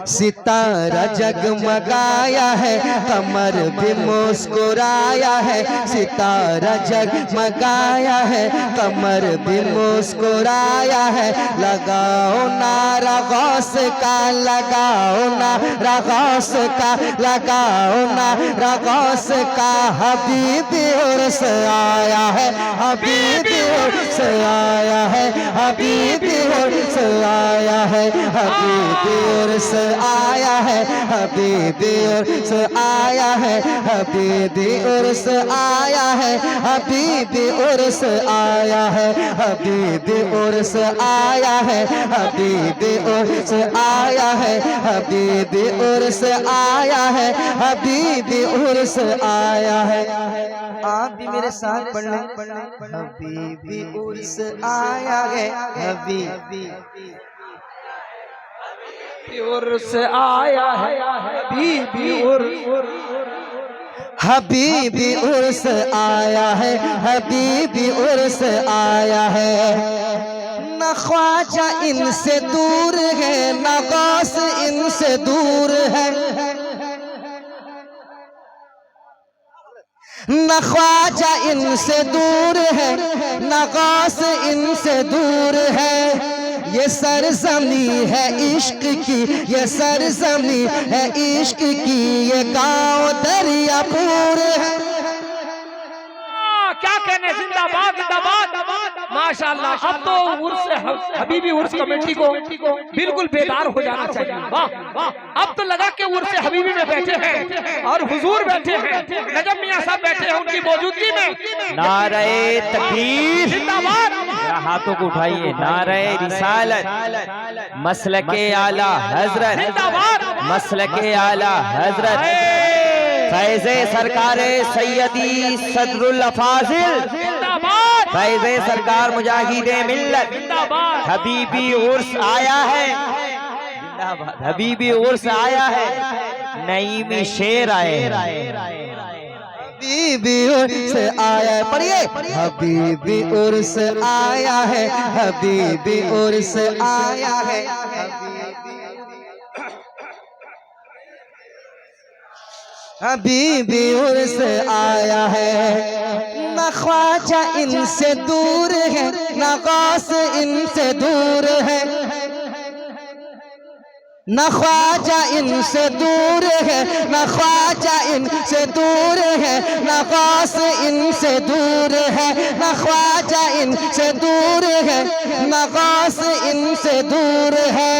सितारा जगमगाया है, कमर भी मुस्कुराया है। सितारा जगमगाया है, कमर भी मुस्कुराया है। लगाओ नारा गौस का, लगाओ नारा गौस का, लगाओ नारा गौस का। हबीबी उर्स आया है, हबीबी उर्स आया है, हबीबी उर्स आया है, हबीबी उर्स आया है, हबीबी उर्स आया है, हबीबी उर्स आया है, हबीबी उर्स आया है, हबीबी उर्स आया है, हबीबी उर्स आया है, हबीबी उर्स आया है, हबीबी उर्स आया है। आप भी मेरे साथ पढ़ लें। हबीबी उर्स आया है, हबीबी उर्स आया है, हबीबी उर्स, हबीबी उर्स आया है, हबीबी उर्स आया है। न ख्वाजा इनसे दूर है, न गौस इनसे दूर है। न ख्वाजा इनसे दूर है, न गौस इनसे दूर है। ये सरजमी है इश्क की, ये सरजमी है इश्क की। ये गाँव दरियापुर है। क्या कहने, जिंदाबाद जिंदाबाद माशाअल्लाह। अब तो उर्स हबीबी उर्स कमेटी को बिल्कुल बेदार हो जाना चाहिए। वाह वाह, अब तो लगा कि उर्स हबीबी में बैठे हैं और हुजूर बैठे हैं, नजम मियां साहब बैठे हैं उनकी मौजूदगी में। नारे तकबीर जिंदाबाद, हाथों को उठाइए। नारे रिसालत, मसलके आला हजरत, जिंदाबाद, मसलके आला हजरत फैज़े सरकारे सैयदी सदरुल अफाजिल, जिंदाबाद, फैज़े सरकार मुजाहिदे मिल्लत, जिंदाबाद। हबीबी उर्स आया है, जिंदाबाद। हबीबी उर्स आया है, नईमी शेर आए हैं। हबीबी उर्स आया है, पढ़िए। हबीबी उर्स आया है, हबीबी उर्स आया है, हबीबी उर्स आया है। न ख्वाजा इनसे दूर है, न गौस इनसे दूर है। न ख्वाजा इनसे दूर है, न ख्वाजा इनसे दूर है, न गौस इनसे दूर है। न ख्वाजा इनसे दूर है, न गौस इनसे दूर है।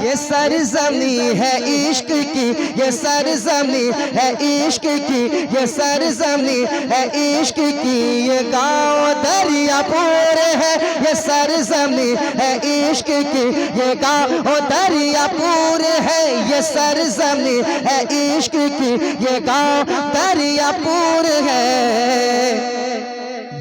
ये सरजमी है इश्क की, ये सरजमी है इश्क की, ये सरजमी है इश्क की। ये गाँव दरियापुर है, ये सरजमी है इश्क की, ये गाँव दरियापुर है। ये सरजमी है इश्क की, ये गाँव दरियापुर है।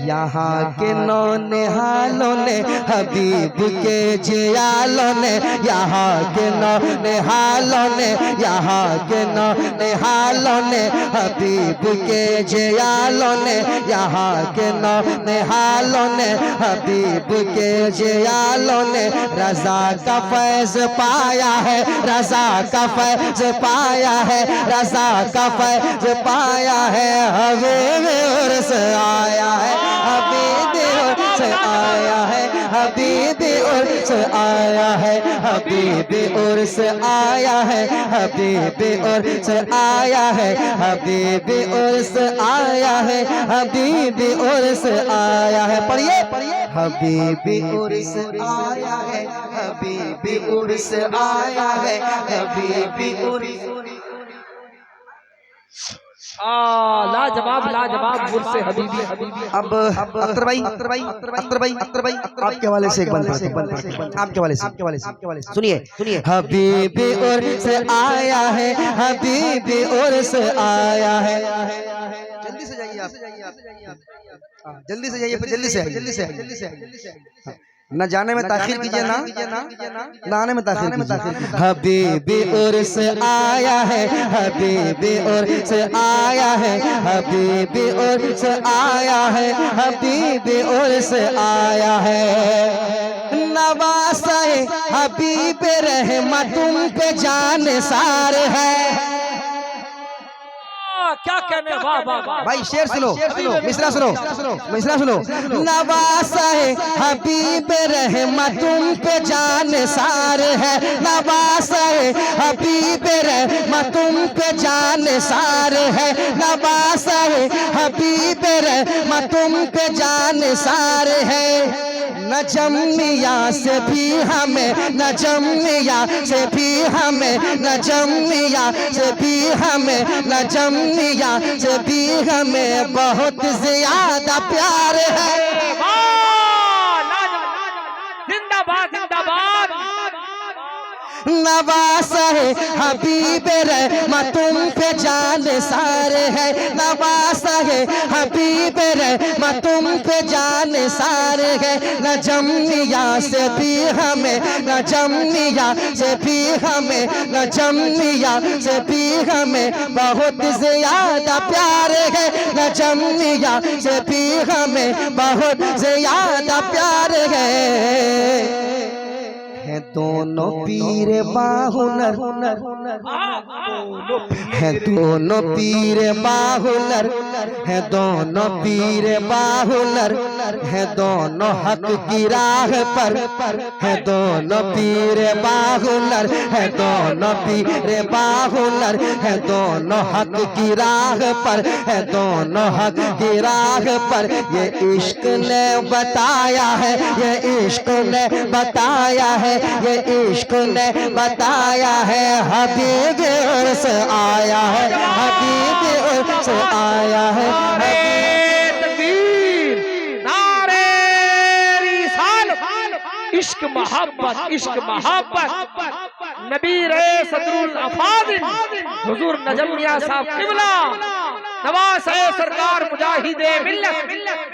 यहाँ के नौनिहालों ने, हबीब के जियालों ने, यहाँ के नौनिहालों ने, यहाँ के नौनिहालों ने, हबीब के जियालों ने, यहाँ के नौनिहालों ने, हबीब के जियालों ने। रजा का फैज़ पाया है, रजा का फैज़ पाया है, रजा का फैज़ पाया है। हबीबी उर्स आया है, हबीबी उर्स आया है, हबीबी उर्स आया है, हबीबी उर्स आया है, हबीबी उर्स आया है, हबीबी उर्स आया है, हबीबी उर्स आया है। पढ़िए पढ़िए। हबीबी उर्स आया है, हबीबी उर्स आया है, हबीबी उर्स। लाजवाब लाजवाब उर्स हबीबी। अब अख्तर भाई, आपके हवाले से एक बंद, आपके हवाले से सुनिए। हबीबी उर्स आया है, हबीबी उर्स आया है। जल्दी से जाइए आप, जल्दी से जाइए, जल्दी से आइए। न जाने में ताखीर कीजिए ना आने में ताखीर कीजिए। हबीबी उर्स आया है, हबीबी उर्स आया है, हबीबी उर्स आया है, हबीबी उर्स आया है। नवासे हबीब रहमत तुम पे जान सार है। क्या कहने, वाह वाह वाह भाई शेर सुनो, मिसरा सुनो, मिसरा सुनो। नवासा है हबीब रहमत तुम पे जान सार है, नवासा है हबीब रहमत तुम पे जान सार है, नवासा है हबीब रहमत तुम पे जान सार है। नजमिया से भी हमें, नजमिया से भी हमें, नजमिया से भी हमें, नजमिया से भी हमें बहुत ज्यादा प्यार है। जिंदाबाद जिंदाबाद। नवासा है हबीब रहमत तुम पे जान सार है, नवासा है हबीब रहमत तुम पे जान सार है। नजमिया से भी हमें, नजमिया से भी हमें, नजमिया से भी हमें बहुत ज्यादा प्यार है, नजमिया से भी हमें बहुत ज्यादा प्यार है। दोनों पीर बाहुनर है, दोनों पीर बाहुनर है, दोनों पीर बाहुनर है, दोनों हक की राह पर है, दोनों पीर बाहुनर है, दोनों पीर बाहुनर है, दोनों हक की राह पर है, दोनों हक की राह पर। ये इश्क ने बताया है, ये इश्क ने बताया है, ये इश्क ने बताया है। हबीब उर्स आया है, हबीब उर्स आया है। इश्क मोहब्बत, इश्क मोहब्बत। नबी रे सदरुल अफादिल हुजूर नजम मियां साहब किबला नवाज है सरकार मुजाहिदे मिल्लत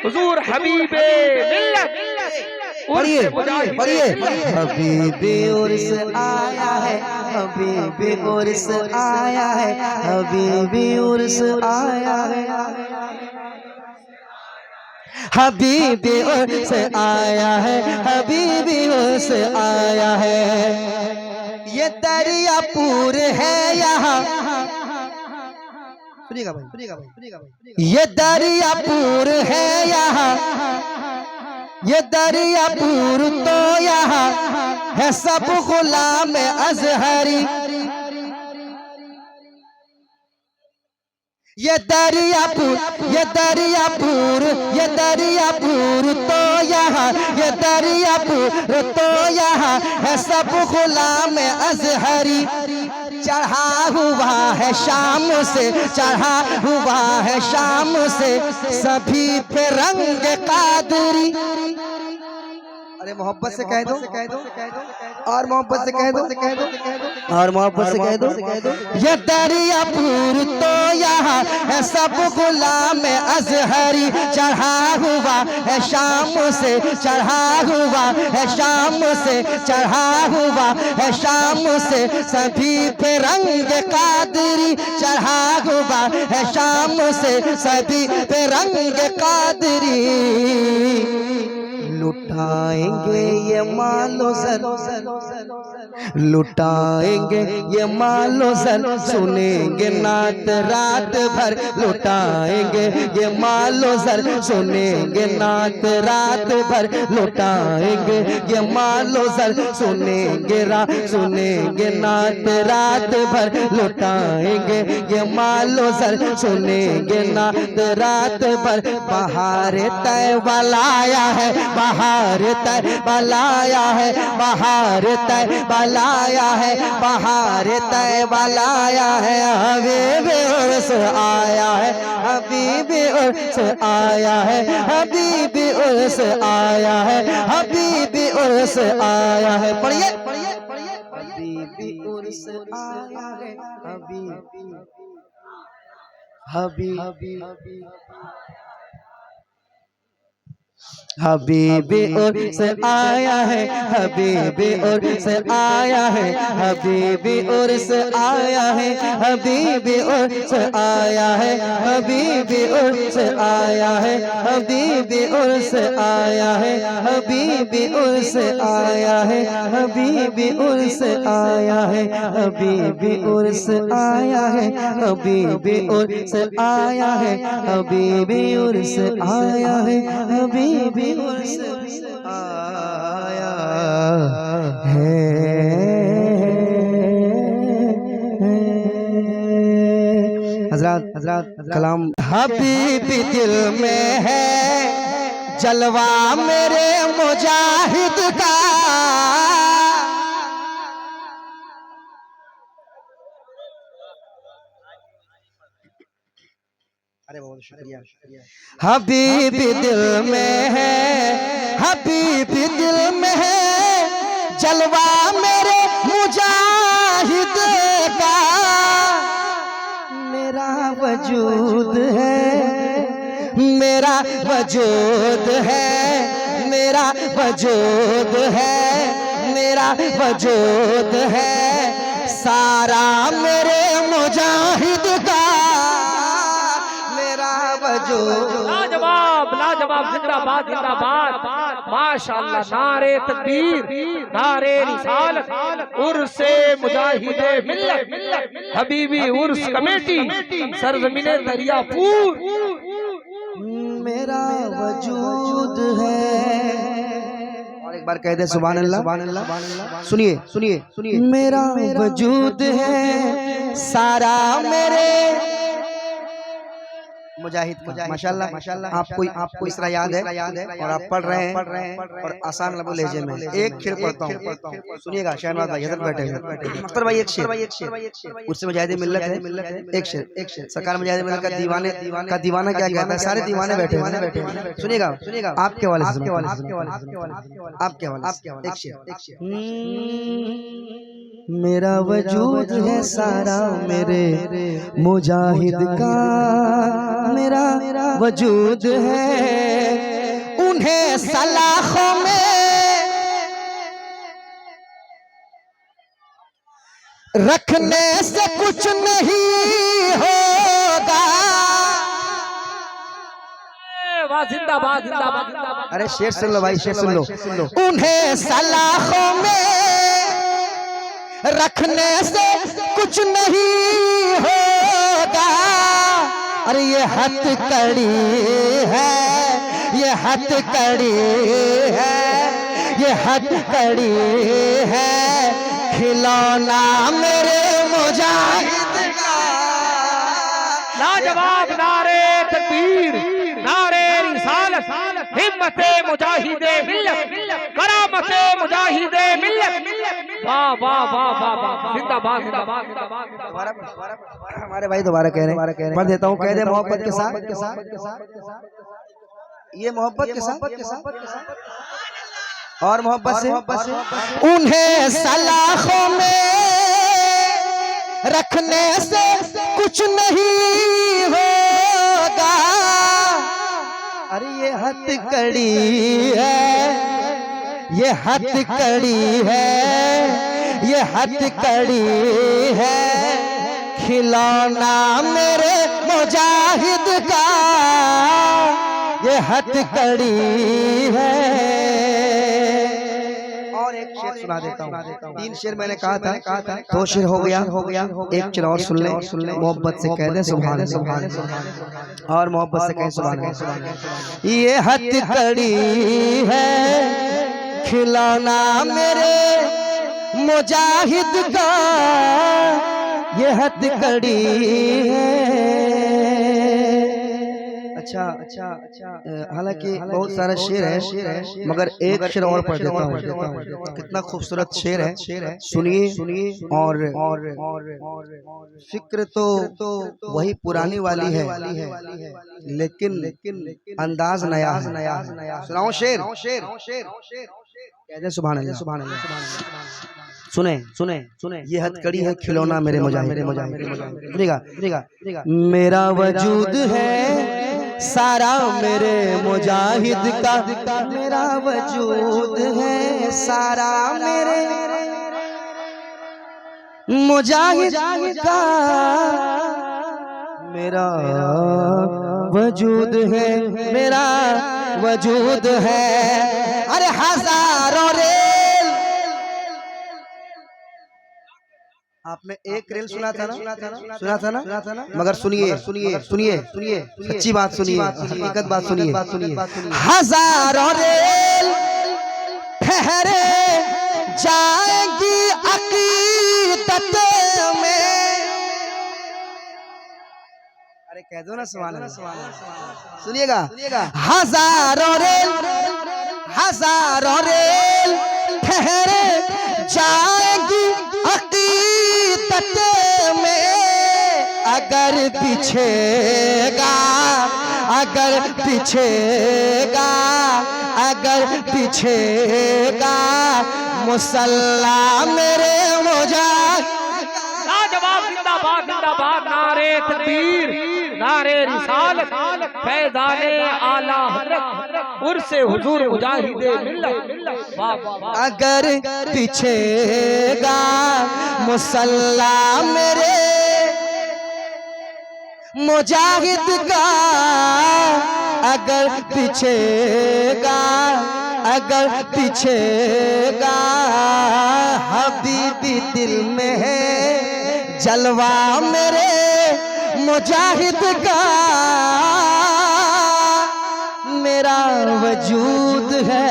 हुजूर हबीबे मिल्लत। पढ़िए पढ़िए। हबीबी उर्स आया है, हबीबी उर्स आया है, हबीबी उर्स आया है, हबीबी उर्स आया है, हबीबी उर्स आया है। ये दरिया पूर है यहाँ, ये दरियापुर है यहाँ, ये दरियापुर तो यहाँ है सब गुलाम अजहरी। ये दरियापुर, ये दरियापुर, ये दरियापुर तो यहाँ, ये दरियापुर तो यहाँ है सब गुलाम अजहरी। चढ़ा हुआ है शाम से, चढ़ा हुआ है शाम से सभी पे रंग कादरी। अरे मोहब्बत से कह दो, और मोहब्बत से कह दो, और मोहब्बत से कह दो। ये दरियापुर तो यहाँ है सब गुलाम अजहरी। चढ़ा हुआ है शाम से, चढ़ा हुआ है शाम से, चढ़ा हुआ है शाम से सभी पे रंग कादरी। चढ़ा हुआ है शाम से सभी पे रंग कादरी। लुटाएंगे ये मालो सर, लुटाएंगे ये मालो सर, सुनेंगे नात रात भर। लुटाएंगे ये मालो सर, सुनेंगे नात रात भर। लुटाएंगे ये मालो सर, सुनेंगे सुनेंगे नात रात भर। लुटाएंगे ये मालो सर, सुनेंगे नात रात भर। बहार तय बलाया है, बहार तय बलाया है, बहार तय बलाया है, बहार तय बलाया है। हबीब उर्स आया है, हबीब उर्स आया है, हबीब उर्स आया है, हबीब उर्स आया है। पढ़िए हबीब उर्स आया है, हबीब हबीब हबीबी उर्स आया है, हबीबी उर्स आया है, हबीबी उर्स आया है, हबीबी उर्स आया है, हबीबी उर्स आया है, हबीबी उर्स आया है, हबीबी उर्स आया है, हबीबी उर्स आया है, हबीबी उर्स आया है, हबीबी उर्स आया है, हबीबी उर्स आया है, हबीबी उर्स आया है। हजरत कलाम हबीबी दिल में है जलवा मेरे मुजाहिद का, अरे बहुत शुक्रिया। हबीबी दिल में है, हबीबी दिल में है जलवा मेरे मुजाहिद का, मेरा वजूद है, मेरा वजूद है, मेरा वजूद है, मेरा वजूद है सारा मेरे मुजाहिद का, लाजवाब लाजवाब, जिंदाबाद जिंदाबाद, माशाअल्लाह। नारे तकबीर, नारे रिसालत, उर्से मुजाहिदे मिल्लत, हबीबी उर्स कमेटी, सरजमीने दरियापुर। मेरा वजूद है, और एक बार कह दे सुभान अल्लाह, सुभान अल्लाह। सुनिए सुनिए सुनिए, मेरा वजूद है सारा मेरे मुजाहिद का। माशाल्लाह माशाल्लाह। आपको इसरा याद है और आप पढ़ रहे हैं और आसान लबो लहजे में। एक शेर पढ़ता हूँ, सुनिएगा। शहनवाज भाई इधर बैठे हैं, अख्तर भाई एक शेर, उससे मुजाहिद मिल्लत है। एक शेर सरकार मुजाहिद मिल्लत का दीवाने का दीवाना क्या कहता है, सारे दीवाने बैठे हैं। सुनिएगा सुनिएगा, आपके वाले से, आपके वाले एक शेर। मेरा वजूद है सारा मेरे मुजाहिद का, मेरा वजूद है उन्हें सलाखों में रखने से कुछ नहीं होगा। वाह, जिंदाबाद जिंदाबाद। अरे शेर सुन लो भाई, शेर सुन लो। उन्हें सलाखों में रखने से कुछ नहीं होगा। अरे ये हथकड़ी है, ये हथकड़ी है, ये हथकड़ी है खिलौना मेरे मुजाहिद का। लाजवाब, नारे तकबीर, नारे रिसालत, हिम्मते मुजाहिदे मिल्लत, करामते मुजाहिदे मिल्लत। वाह वाह वाह वाह वाह, जिंदाबाद जिंदाबाद। हमारे भाई दोबारा कह रहे हैं, पढ़ देता हूँ। कह दे मोहब्बत के साथ, ये मोहब्बत के साथ और मोहब्बत से। उन्हें सलाखों में रखने से कुछ नहीं होगा। अरे ये हथकड़ी है, ये हथकड़ी है, ये हथकड़ी है खिलौना मेरे मुजाहिद का, ये हथकड़ी है। और एक शेर सुना देता हूँ। 3 शेर मैंने कहा था, 2 शेर हो गया। एक शेर और सुन ले। मोहब्बत से कह दे सुभान अल्लाह, और मोहब्बत से कह सुभान अल्लाह। ये हथकड़ी है खिलौना मेरे मुजाहिद का, ये हथकड़ी है। अच्छा, हालांकि बहुत सारा शेर है, मगर एक शेर और पढ़ देता हूँ। कितना खूबसूरत शेर है, सुनिए। और फिक्र तो वही पुरानी वाली है, लेकिन अंदाज नया है। सुनाओ शेर, कहते सुभान अल्लाह, सुभान अल्लाह। सुने सुने सुने, ये हथकड़ी है खिलौना मेरे मुजाहिद, सुनेगा, मेरा वजूद है सारा मेरे मुजाहिद का, मेरा वजूद है सारा मेरे मुजाहिद का, मेरा वजूद है, मेरा वजूद है। अरे हजारों रेल, आपने एक रेल सुना था ना, मगर सुनिए सच्ची बात सुनिए, हकीकत बात सुनिए। हजारों रेल ठहरे जाएंगी अकीदत में, अरे कह दो ना सुभान अल्लाह, सुनिएगा। हजारों रेल ठहरे जाएंगी अकीदत में, अगर पीछेगा मुसल्ला मेरे मुजाहिद। लाजवाब, जिंदाबाद जिंदाबाद, नारे तकबीर, नारे रिसालत, फैज़ाने आला हज़रत, उर्से हुजूर मुजाहिदे मिल्लत। अगर पीछेगा मुसल्ला मेरे मुजाहिद का, अगर पीछेगा हबीबी दिल में है जलवा मेरे मुजाहिद का, मेरा वजूद है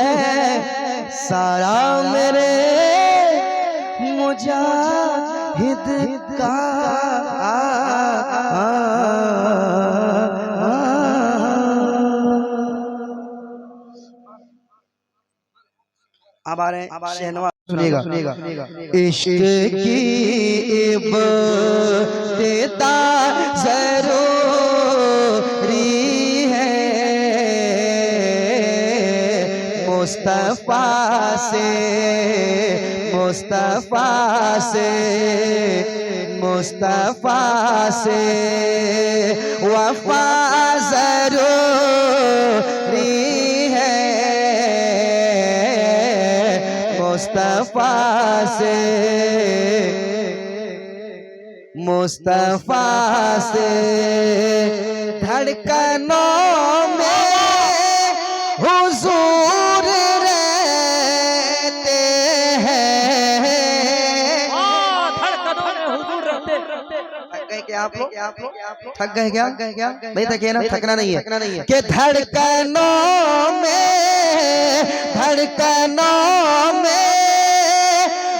सारा मेरे मुजाहिद का। अब आ रहे हैं शहनवाज, सुनिएगा। इश्क की इब्तिदा ज़रूरी है, मुस्तफ़ा से वफ़ा ज़रूरी है, मुस्तफ़ा से धड़कनों में हुजूर रहते हैं। धड़कनों में हुजूर रहते। थक गए क्या आप लोग? थक गए क्या? नहीं थके ना, थकना नहीं है कि धड़कनों में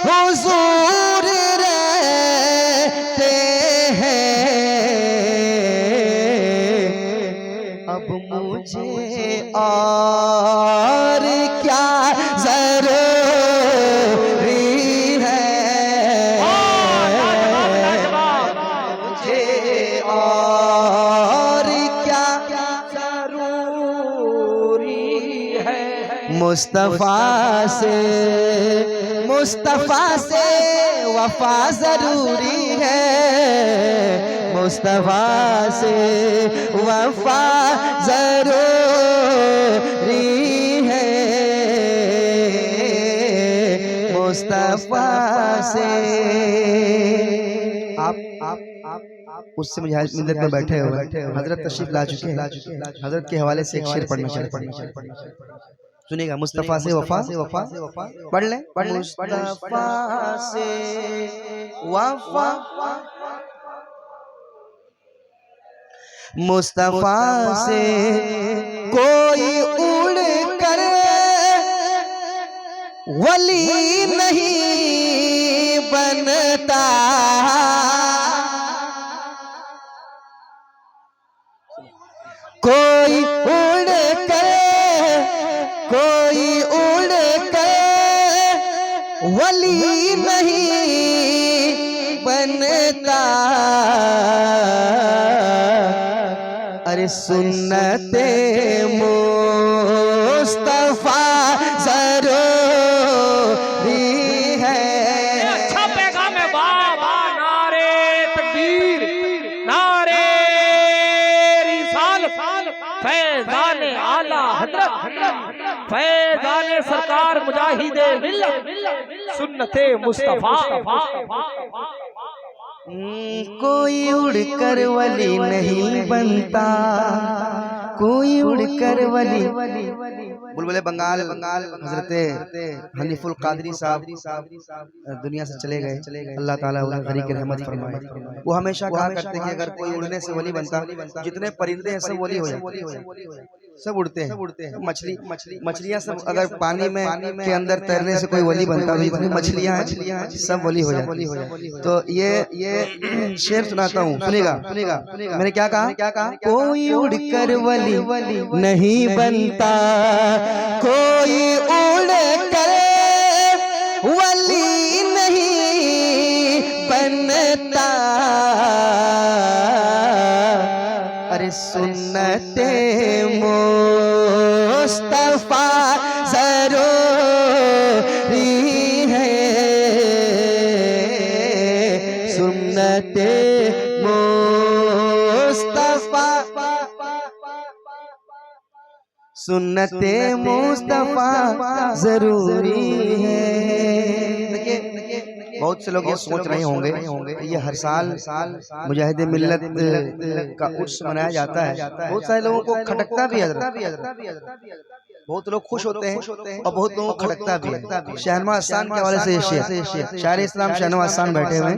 हुजूर रहते हैं। अब मुझे और क्या जरूरी है, मुझे और क्या जरूरी है। मुस्तफ़ा से वफ़ा ज़रूरी है, मुस्तफ़ा से वफ़ा ज़रूरी है, मुस्तफ़ा से। आप उससे मिलत में बैठे हुए हजरत तशरीफ ला चुके हैं, हजरत के हवाले से एक शेर पढ़ना चाहिए। सुनिएगा, मुस्तफ़ा से वफ़ा पढ़ लें। मुस्तफ़ा से वफ़ा, मुस्तफ़ा से कोई उड़ कर वली नहीं बनता, कोई उड़ कर वली नहीं बनता। अरे सुन्नते मुस्तफ़ा ज़रूरी है, फैजान आला हजरत फैजान सरकार मुजाहिदे मिल्लत सुन्नते मुस्तफा। कोई उड़कर वली नहीं बनता, कोई उड़कर वली। बुलबुले बंगाल हजरत हनीफुल कादरी साहब दुनिया से चले गए, अल्लाह ताला उन्हें गनी की रहमत फरमाए। वो हमेशा कहा करते कि अगर कोई उड़ने से वली बनता, जितने परिंदे हैं सब वली हो जाते, सब उड़ते हैं। मछलियां सब अगर पानी में के अंदर तैरने से कोई वली बनता, तो जितनी मछलियां हैं सब वली हो जाती। तो ये शेर सुनाता हूँ, सुनेगा। मैंने क्या कहा? कोई उड़कर वली नहीं बनता, कोई उड़कर वली नहीं बनता। अरे सुन्नते मुस्तफा जरूरी है, सुन्नते मुस्तफा, सुन्नते मुस्तफा जरूरी है। देखिए बहुत से लोग ये सोच रहे होंगे ये हर साल मुजाहिदे मिल्लत का उर्स मनाया जाता है। बहुत सारे लोगों को खटकता भी है, बहुत लोग खुश होते हैं और बहुत लोगों को खटकता भी है। शहनवाज हसन के हवाले से शेर, शायर इस्लाम शहनवाज हसन बैठे हुए,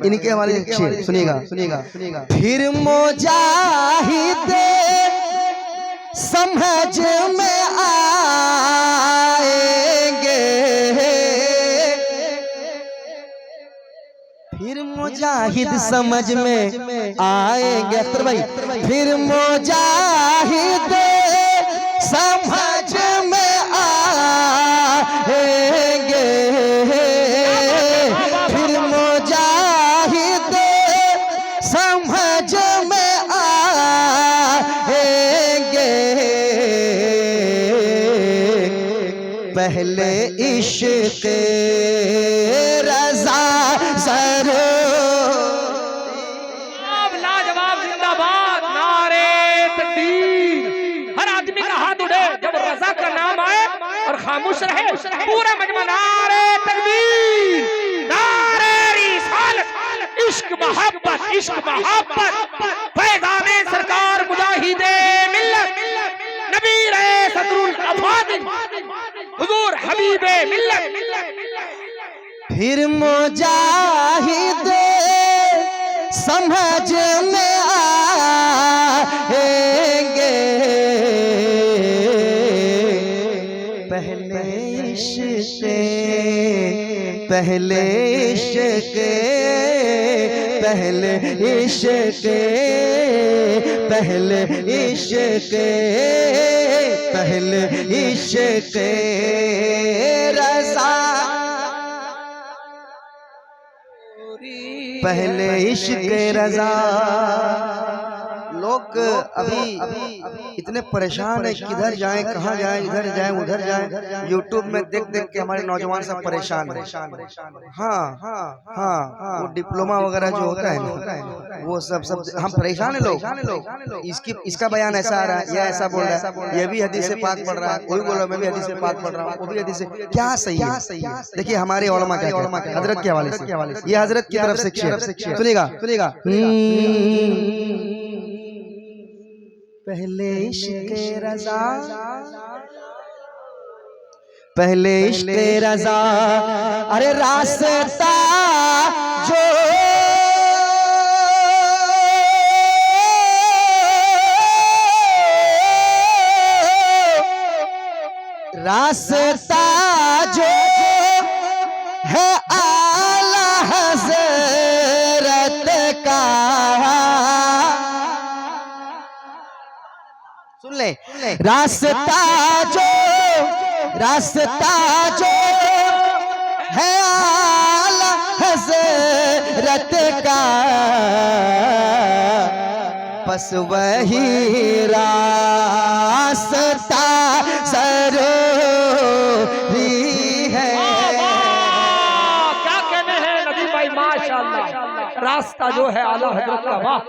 इनके हवाले से शेर सुनिएगा। फिर मुजाहिद समझ में आएंगे, फिर मुजाहिद समझ में आएंगे। अख्तर भाई, फिर मुजाहिद समझ में आएंगे, फिर मुजाहिद समझ में आएंगे। पहले इश्क़ रज़ा लाजवाब जिंदाबाद, नारे तकबीर। हर आदमी का हाथ उठे जब रज़ा का नाम आए और खामोश रहे पूरा मजमा। नारे तकबीर, नारे रिसालत, इश्क मोहब्बत, इश्क मोहब्बत। फैज़ाने सरकार मुजाहिदे मिल्लत, नबी रहे सदरुल अफादिल, हुजूर हबीबे मिल्लत। फिर मुजाहिद समझ में आएंगे, पहले इश्क़, पहले इश्क़, पहले इश्क़, पहले इश्क़, पहले इश्क़ रज़ा, पहले इश्क़ रज़ा। लोग अभी इतने परेशान है, किधर जाएं, कहाँ जाएं, इधर जाएं, उधर जाएं। यूट्यूब में देख देख के हमारे नौजवान सब परेशान है। हाँ, वो डिप्लोमा वगैरह जो होता है ना, वो सब हम परेशान है लोग। इसका बयान ऐसा आ रहा है, यह ऐसा बोल रहा है, ये भी हदीस से पाक पढ़ रहा है, कोई बोल रहा है मैं भी हदीस से पाक पढ़ रहा हूँ, वो भी हदीस से। क्या सही है? देखिए हमारे उलमा क्या कहते हैं हजरत के हवाले से, ये हजरत की तरफ से सुनेगा। पहले इश्क़ रज़ा, पहले इश्क़ रज़ा। अरे रास्ता जो रास्ता जो है आला हज़रत का, सुन ले, रास्ता जो है आला हज़रत का, बस वही रास्ता ज़रूरी है। क्या कहने हैं नबी भाई, माशाअल्लाह। रास्ता जो है आला हजरत का, वाह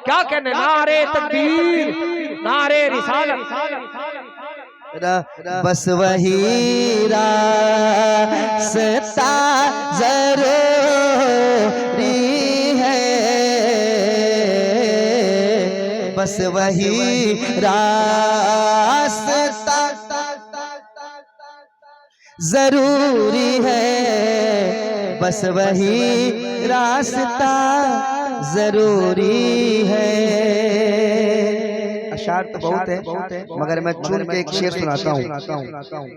क्या कहने, नारे तकबीर, नारे रिसालत। बस वही रास्ता जरूरी है, बस वही रास्ता जरूरी है, बस वही रास्ता जरूरी है। अशार तो बहुत है, मगर मैं चुन के एक शेर सुनाता हूँ।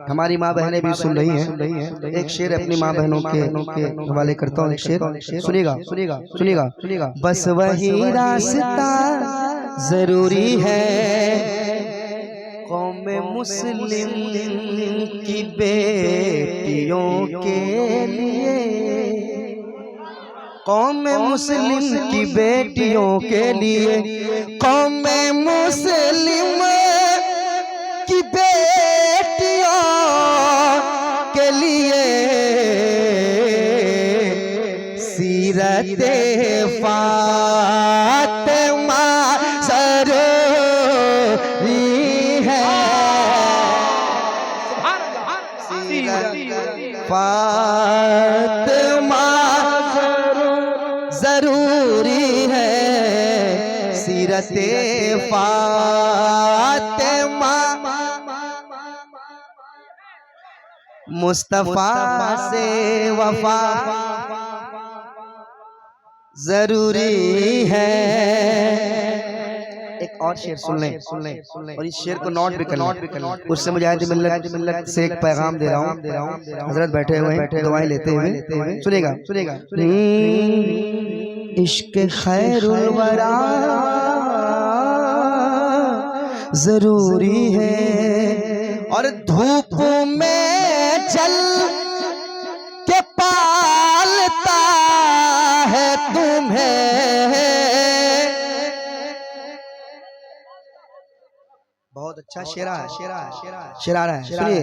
हमारी माँ बहनें भी सुन रही हैं। एक शेर अपनी माँ बहनों के हवाले करता हूँ। एक शेर सुनिएगा। बस वही रास्ता जरूरी है, कौम मुस्लिम की बेटियों के लिए, कौम मुस्लिम की बेटियों के लिए, कौम मुस्लिम की बेटियों के लिए सीरत फातिमा जरूरी है, सीरत फातिमा जरूरी है, सीरत फातिमा मुस्तफा से वफा जरूरी है। एक और शेर सुन लें और इस शेर को नोट भी कर लें। उससे मुजाहिद मिल्लत से एक पैगाम दे रहा हूँ। हजरत बैठे हुए हैं दुआएं लेते हुए, सुनेगा। इश्क खैरुल वरा जरूरी है, और धूप में जल के पालता है तुम्हें, बहुत अच्छा शेर आ रहा है, सुनिए।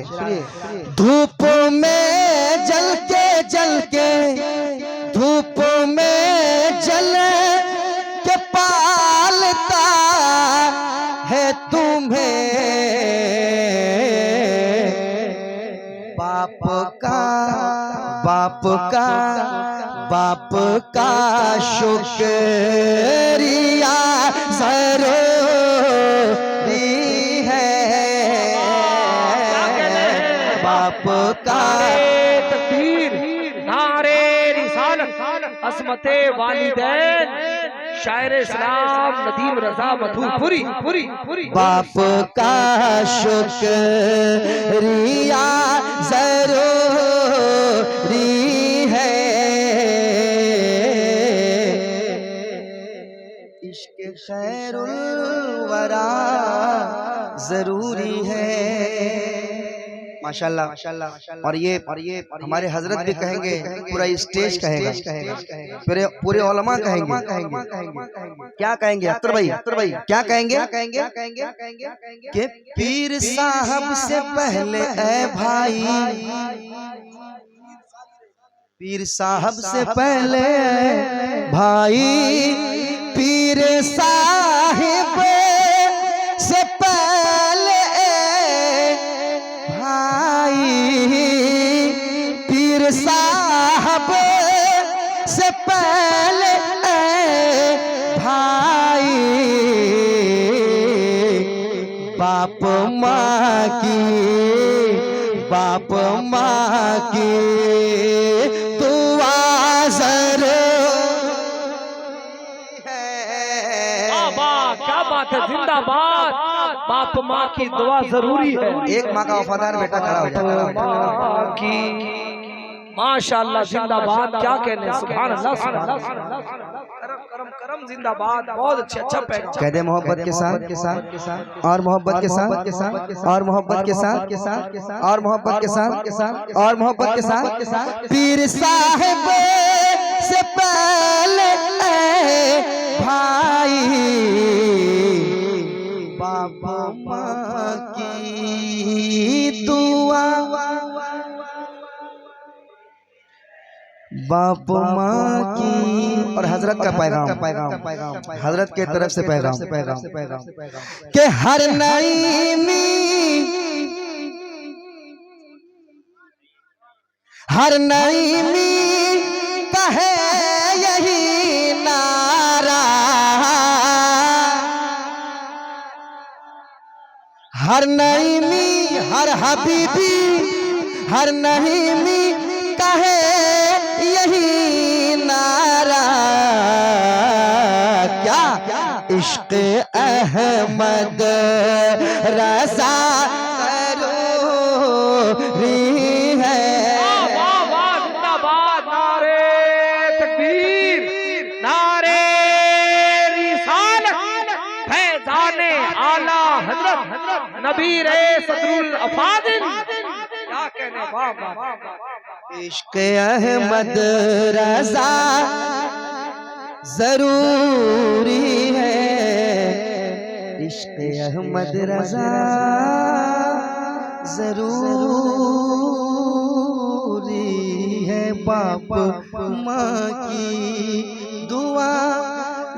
धूप में जल के धूप में जल के पालता है तुम्हें, बाप का शुक्रिया जरूरी है, बाप का तकबीर, नारे रिसालत, असमते वालिदैन, शायर इस्लाम नदीम रजा मधुपुरी, बाप का शुक्रिया जरूरी है, इश्क खैरुल वरा जरूरी है। माशाल्लाह। और ये हमारे हजरत भी कहेंगे, पूरा स्टेज कहेगा, पूरे उलमा कहेंगे। क्या कहेंगे अख्तर भाई क्या कहेंगे कि पीर साहब से पहले ए भाई, पीर साहब से पहले भाई, पीर साहिब से पहले भाई, पीर साहब से पहले भाई, बाप माँ की दुआ क्या बात है, जिंदाबाद, बाप माँ की दुआ जरूरी है। एक माँ का वफादार बेटा खड़ा हो जाता है। माशाअल्लाह, जिंदाबाद, क्या कहने, सुभान अल्लाह, करम जिंदाबाद, बहुत अच्छा पैगाम। कह दे मोहब्बत के साथ और मोहब्बत के साथ और मोहब्बत के साथ और मोहब्बत के साथ और मोहब्बत के साथ, पीर साहिब से पहले भाई, बाप माँ की दुआ, बाप माँ की और हजरत का पैगाम हजरत के तरफ से पैगाम के हर नईमी कहे यही नारा, हर नईमी हर हबीबी हर नईमी कहे यही नारा, क्या इश्क़ अहमद रज़ा ज़रूरी है। जिंदाबाद, नारे तकबीर, नारे रिसालत, फैज़ाने आला हज़रत नबीर सदरुल अफादिल। क्या कहने, वाह वाह। इश्क़ अहमद रज़ा ज़रूरी है, इश्क़ अहमद रज़ा ज़रूरी है। बाप माँ की दुआ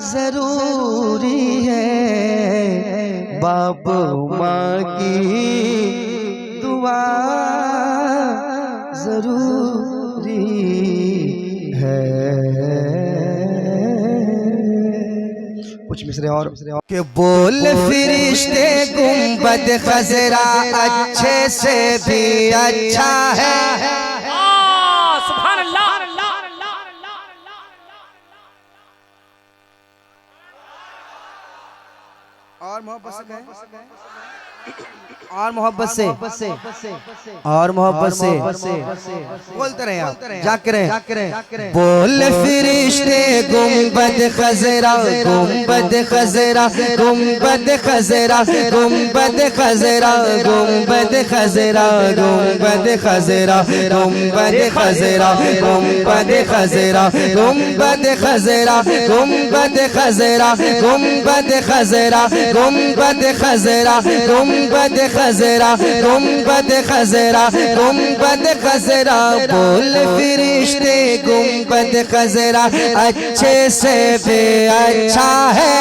ज़रूरी है, बाप माँ की दुआ ज़रूरी है। कुछ मिसरे और के बोल फिरिश्ते गुंबद खजरा अच्छे से भी अच्छा है। सुभान अल्लाह। और मोहब्बत से और मोहब्बत से और मोहब्बत से बोलते रहे आप, जाकर बोल फिरिश्ते गुंबद खजरा गुंबद खजरा गुंबद खजरा गुंबद खजरा गुंबद खजरा गुंबद खजरा गुंबद खजरा गुंबद खजरा गुंबद खजरा गुंबद खजरा गुंबद खजरा गुंबद खजरा गुंबद खजरा गुंबद खजरा गुंबद खजरा। बोल फिरिश्ते गुंबद खजरा अच्छे से भी अच्छा है,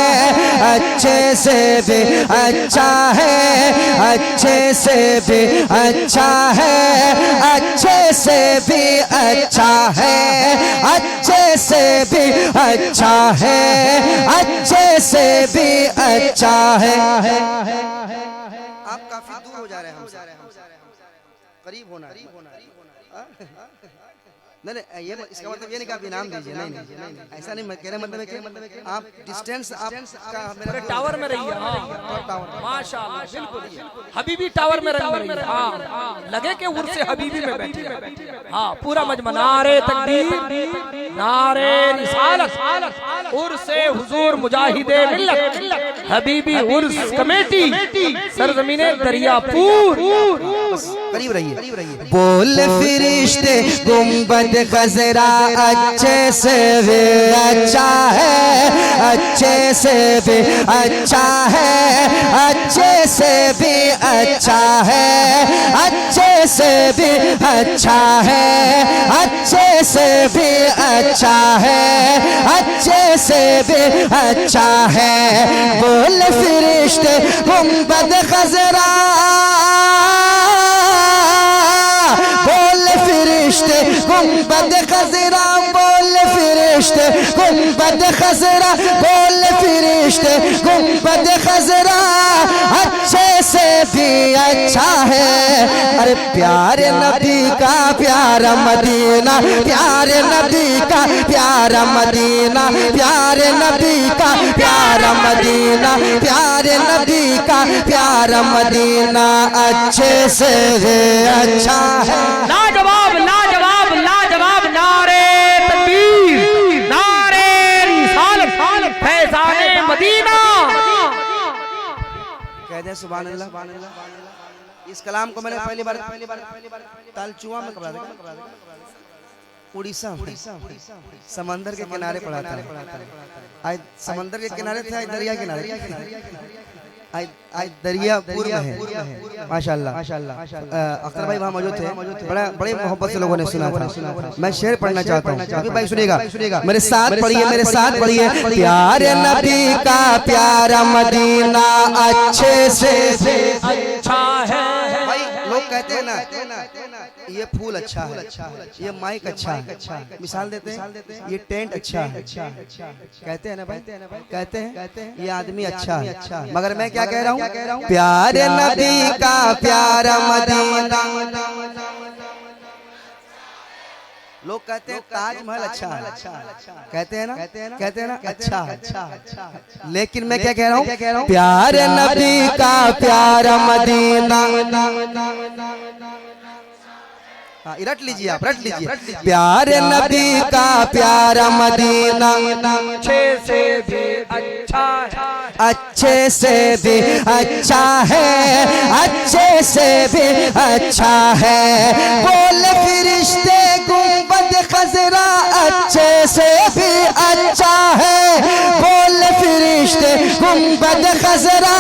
अच्छे से भी अच्छा है, अच्छे से भी अच्छा है, अच्छे से भी अच्छा है, अच्छे से भी अच्छा है, अच्छे से भी अच्छा है। आप काफी दूर हो जा रहे हैं हमसे, करीब होना है। नहीं नहीं, ये इसका मतलब ये नहीं कि आप इनाम दीजिए, नहीं नहीं ऐसा नहीं, कहने मतलब है कि आप डिस्टेंस आपका मेरा टावर में रहिए। माशाअल्लाह, बिल्कुल हबीबी टावर में रहिए। हाँ, लगे कि उर्स हबीबी में बैठे। हाँ, पूरा मजमा नारे तकबीर, नारे रिसालत, उर्स हुजूर मुजाहिदे मिल्लत हबीबी उर्स कमेटी सरजमीने दरियापुर। करीब रहिए। बोल फिरिश्ते गुंबद खजरा अच्छे से भी अच्छा है, अच्छे से भी अच्छा है, अच्छे से भी अच्छा है, अच्छे से भी अच्छा है, अच्छे से भी अच्छा है, अच्छे से भी अच्छा है। बोल फिरिश्ते गुंबद खजरा, बोल फिरिश्ते गुंबद खजरा, बोल फिरिश्ते गुंबद खजरा, बोल फिरिश्ते गुंबद खजरा अच्छे से भी अच्छा है। अरे प्यारे नबी का प्यारा मदीना, प्यारे नबी का प्यारा मदीना, प्यारे नबी का प्यारा मदीना, प्यारे नबी का प्यारा मदीना अच्छे से अच्छा है। लाजवाब लाजवाब लाजवाब, नारे तकबीर, नारे रिसालत, फैज़ाने मदीना। कहते हैं सुभान अल्लाह। इस कलाम को मैंने पहली बार तालचुआ में पढ़ा था, उड़ीसा समंदर के किनारे पढ़ा था। आज समंदर के किनारे थे, आज दरिया किनारे। आज दरियापुर में है माशाल्लाह। अख्तर भाई वहाँ मौजूद थे, बड़े मोहब्बत से लोगों ने सुना था। मैं शेर पढ़ना चाहता हूँ, अभी भाई सुनिएगा, मेरे साथ पढ़िए, मेरे साथ पढ़िए। प्यारे नबी का प्यारा मदीना अच्छे से अच्छा है। भाई लोग कहते हैं ना ये फूल अच्छा है, ये माइक अच्छा है, मिसाल देते हैं ये टेंट अच्छा है, कहते हैं ना भाई, कहते हैं ये आदमी अच्छा है, मगर मैं क्या कह रहा हूँ, प्यारे नबी का प्यारा मदीना। लोग कहते हैं ताजमहल अच्छा है, कहते हैं ना अच्छा, लेकिन मैं क्या कह रहा हूँ, प्यारे नबी का प्यारा मदीना। हाँ, रट लीजिए आप, रट लीजिए। प्यारे नबी का प्यारा मदीना अच्छे से भी अच्छा है, अच्छे से भी अच्छा है, अच्छे से भी अच्छा है। बोले फिरिश्ते गुंबद खजरा अच्छे से भी अच्छा है। बोले फिरिश्ते गुंबद खजरा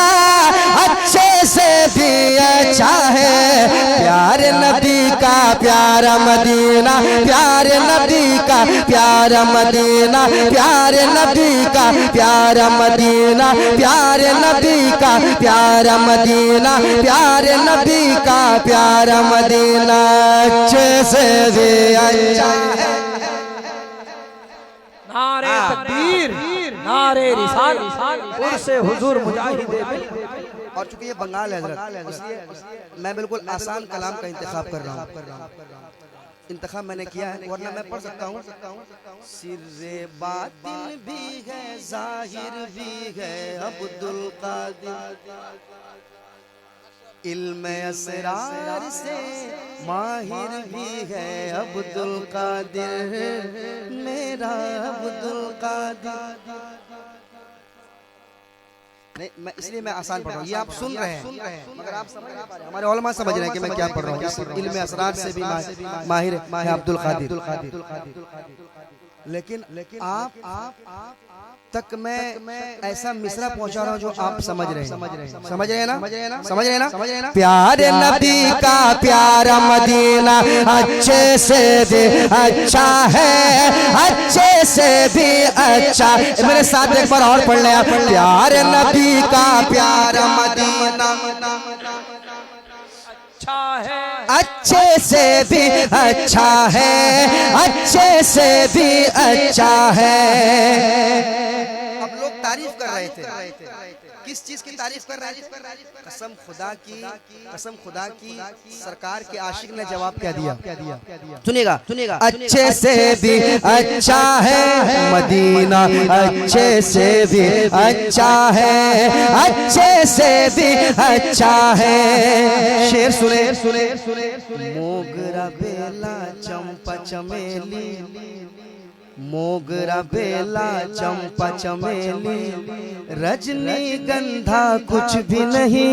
अच्छे से भी अच्छा है। प्यारे नबी का प्यारा मदीना, प्यारे नबी का प्यारा मदीना, प्यारे नबी का प्यारा मदीना, प्यारे नबी का प्यारा मदीना, प्यारे नबी का प्यारा मदीना अच्छे से भी अच्छा है। नारे तकबीर, नारे रिसालत, उर्से हुजूर मुजाहिद। और चूंकि ये बंगाल है हजरत, इसलिए मैं बिल्कुल आसान कलाम का इंतखाब कर रहा हूँ। इंतखाब मैंने किया है, वरना मैं पढ़ सकता हूँ। सिर्रे बातिन भी है, जाहिर भी है अब्दुल कादिर, इल्म असरार से माहिर भी है अब्दुल कादिर, मेरा अब्दुल कादिर। नहीं, मैं इसलिए मैं आसान पढ़ रहा हूँ, ये आप सुन रहे हैं मगर आप समझ नहीं पा रहे। हमारे उलमा समझ रहे हैं कि मैं क्या पढ़ रहा हूँ। इल्म असरार से भी माहिर है अब्दुल कादिर। लेकिन आप तक मैं ऐसा मिसरा पहुंचा रहा हूँ जो आप समझ रहे हैं ना। प्यारे नबी का प्यारा मदीना अच्छे से भी अच्छा है, अच्छे से भी अच्छा। मेरे साथ एक बार और पढ़ लें आप। प्यारे नबी का प्यारा मदीना अच्छा है, अच्छे से भी अच्छा है, अच्छे से भी अच्छा है। अब लोग तारीफ कर रहे थे, किस चीज की तारीफ कर रहे थे? कसम खुदा की सरकार के आशिक ने जवाब क्या दिया? सुनिएगा, अच्छे से भी अच्छा है मदीना, अच्छे से भी अच्छा है, अच्छे से भी अच्छा है। शेर सुने। मोगरा बेला चंपा चमेली, मोगरा बेला चंपा चमेली, रजनी गंधा कुछ भी नहीं।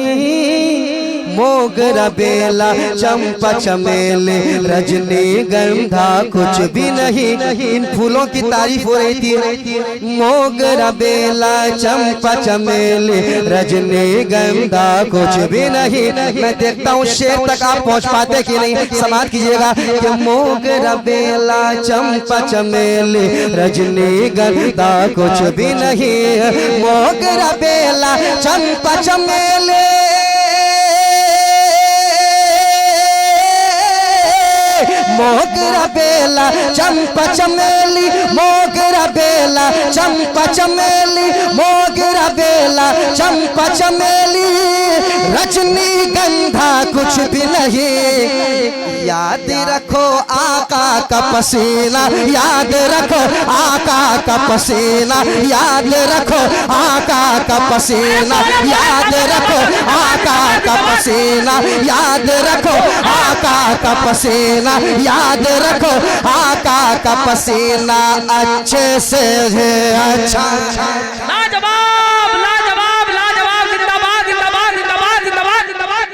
मोगरा बेला चंपा चमेली, रजनी गंधा कुछ भी नहीं। इन फूलों की तारीफ हो रही थी। मोगरा बेला चंपा चमेली, रजनी गंधा कुछ भी नहीं। मैं देखता हूँ शेर तक आप पहुँच पाते कि नहीं, समाप्त कीजिएगा। कि मोगरा बेला चंपा चमेली, रजनी गंधा कुछ भी नहीं। मोगरा बेला चंपा चमेली, मोगरा बेला चंपा चमेली, मोगरा बेला चंपा चमेली, मोगरा बेला चंपा चमेली, रजनी गंधा कुछ भी नहीं। याद रखो आका का पसीना, याद रखो आका का पसीना, याद रखो आका का पसीना, याद रखो आका का पसीना, याद रखो आका का पसीना, याद रखो आका का पसीना अच्छे से है अच्छा। लाजवाब, लाजवाब, लाजवाब, जिंदाबाद, जिंदाबाद, जिंदाबाद, जिंदाबाद, जिंदाबाद।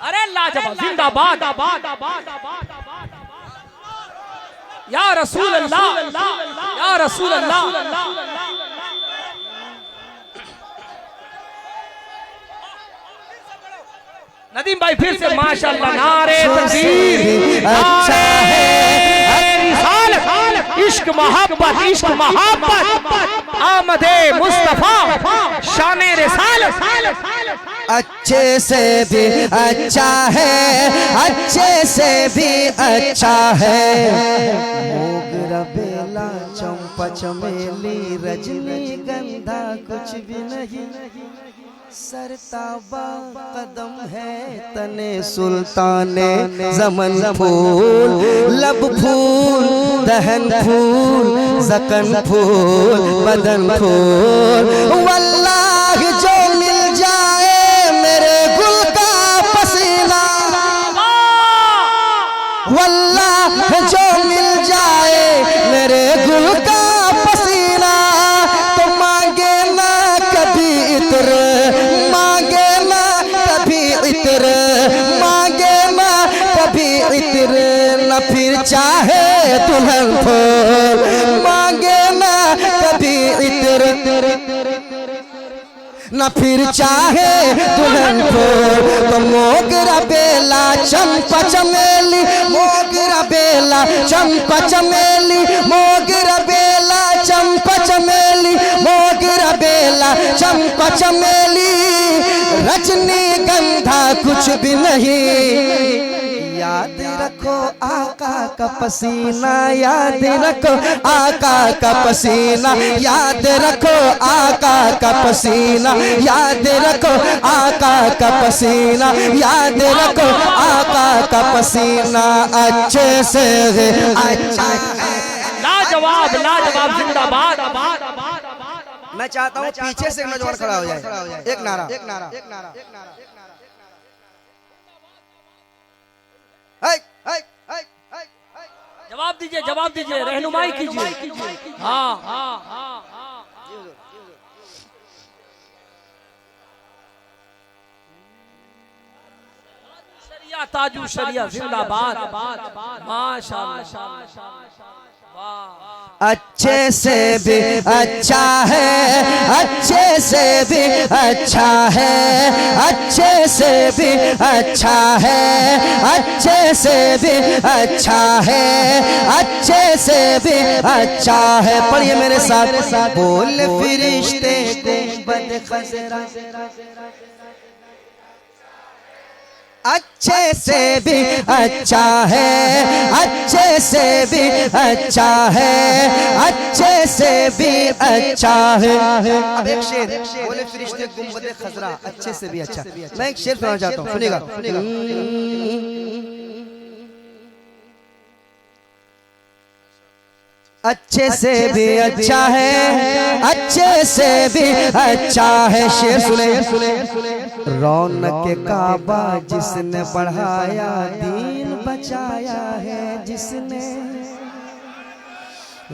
अरे लाजवाब, जिंदाबाद। या रसूल अल्लाह, या रसूल अल्लाह। नदीम भाई फिर से माशाल्लाह नारे तकबीर अच्छा है इश्क मोहब्बत आमदे मुस्तफा शाने रिसालत अच्छे से भी अच्छा है, अच्छे से भी अच्छा है। मोगरा बेला चंपा चमेली रजनीगंधा कुछ भी नहीं, सरताबा कदम है तने सुल्ताने ज़मन फूल, लब फूल दहन फूल ज़कन फूल बदन फूल। वल्लाह जो मिल जाए मेरे गुल का पसीना, वल्लाह जो मिल जाए मेरे गुल का पसीना, तो मांगे ना कभी इत्र, मांगे ना कभी इत्र, मांगे ना कभी इत्र, न फिर चाहे दुल्हन फूल, मांगे ना कभी इत्र, न फिर चाहे दुल्हन फूल। तो मोगरा बेला चंपा चमेली, मोगरा बेला चंपा चमेली, मोगरा बेला चंपा चमेली, मोगरा बेला चंपा चमेली रजनीगंधा कुछ भी नहीं। याद रखो आका का पसीना, याद रखो आका का पसीना, याद रखो आका का पसीना, याद रखो आका का पसीना, याद रखो आका का पसीना। अच्छे से अच्छा लाजवाब लाजवाब जिंदाबाद। मैं चाहता हूँ पीछे से नौजवान खड़ा हो जाए, एक नारा, एक नारा, एक नारा, एक नारा। जवाब दीजिए रहनुमाई कीजिए। हाँ हाँ हाँ हाँ शरिया ताजू शरिया जिंदाबाद माशाअल्लाह। अच्छे से भी अच्छा है, अच्छे से भी अच्छा है, अच्छे से भी अच्छा है, अच्छे से भी अच्छा है, अच्छे से भी अच्छा है। पढ़िए मेरे साथ, बोल फिरिश्ते गुंबद खज़रा, अच्छे से भी अच्छा है, अच्छे से भी अच्छा है, अच्छे से भी अच्छा है। अब एक शेर, बोले फरिश्ते गुंबद खज़रा अच्छे से भी अच्छा। मैं एक शेर सुनाना चाहता हूँ, सुनिएगा। अच्छे से भी अच्छा है, अच्छे से भी अच्छा है। शेर सुने, रौनक काबा जिसने बढ़ाया दीन बचाया है जिसने,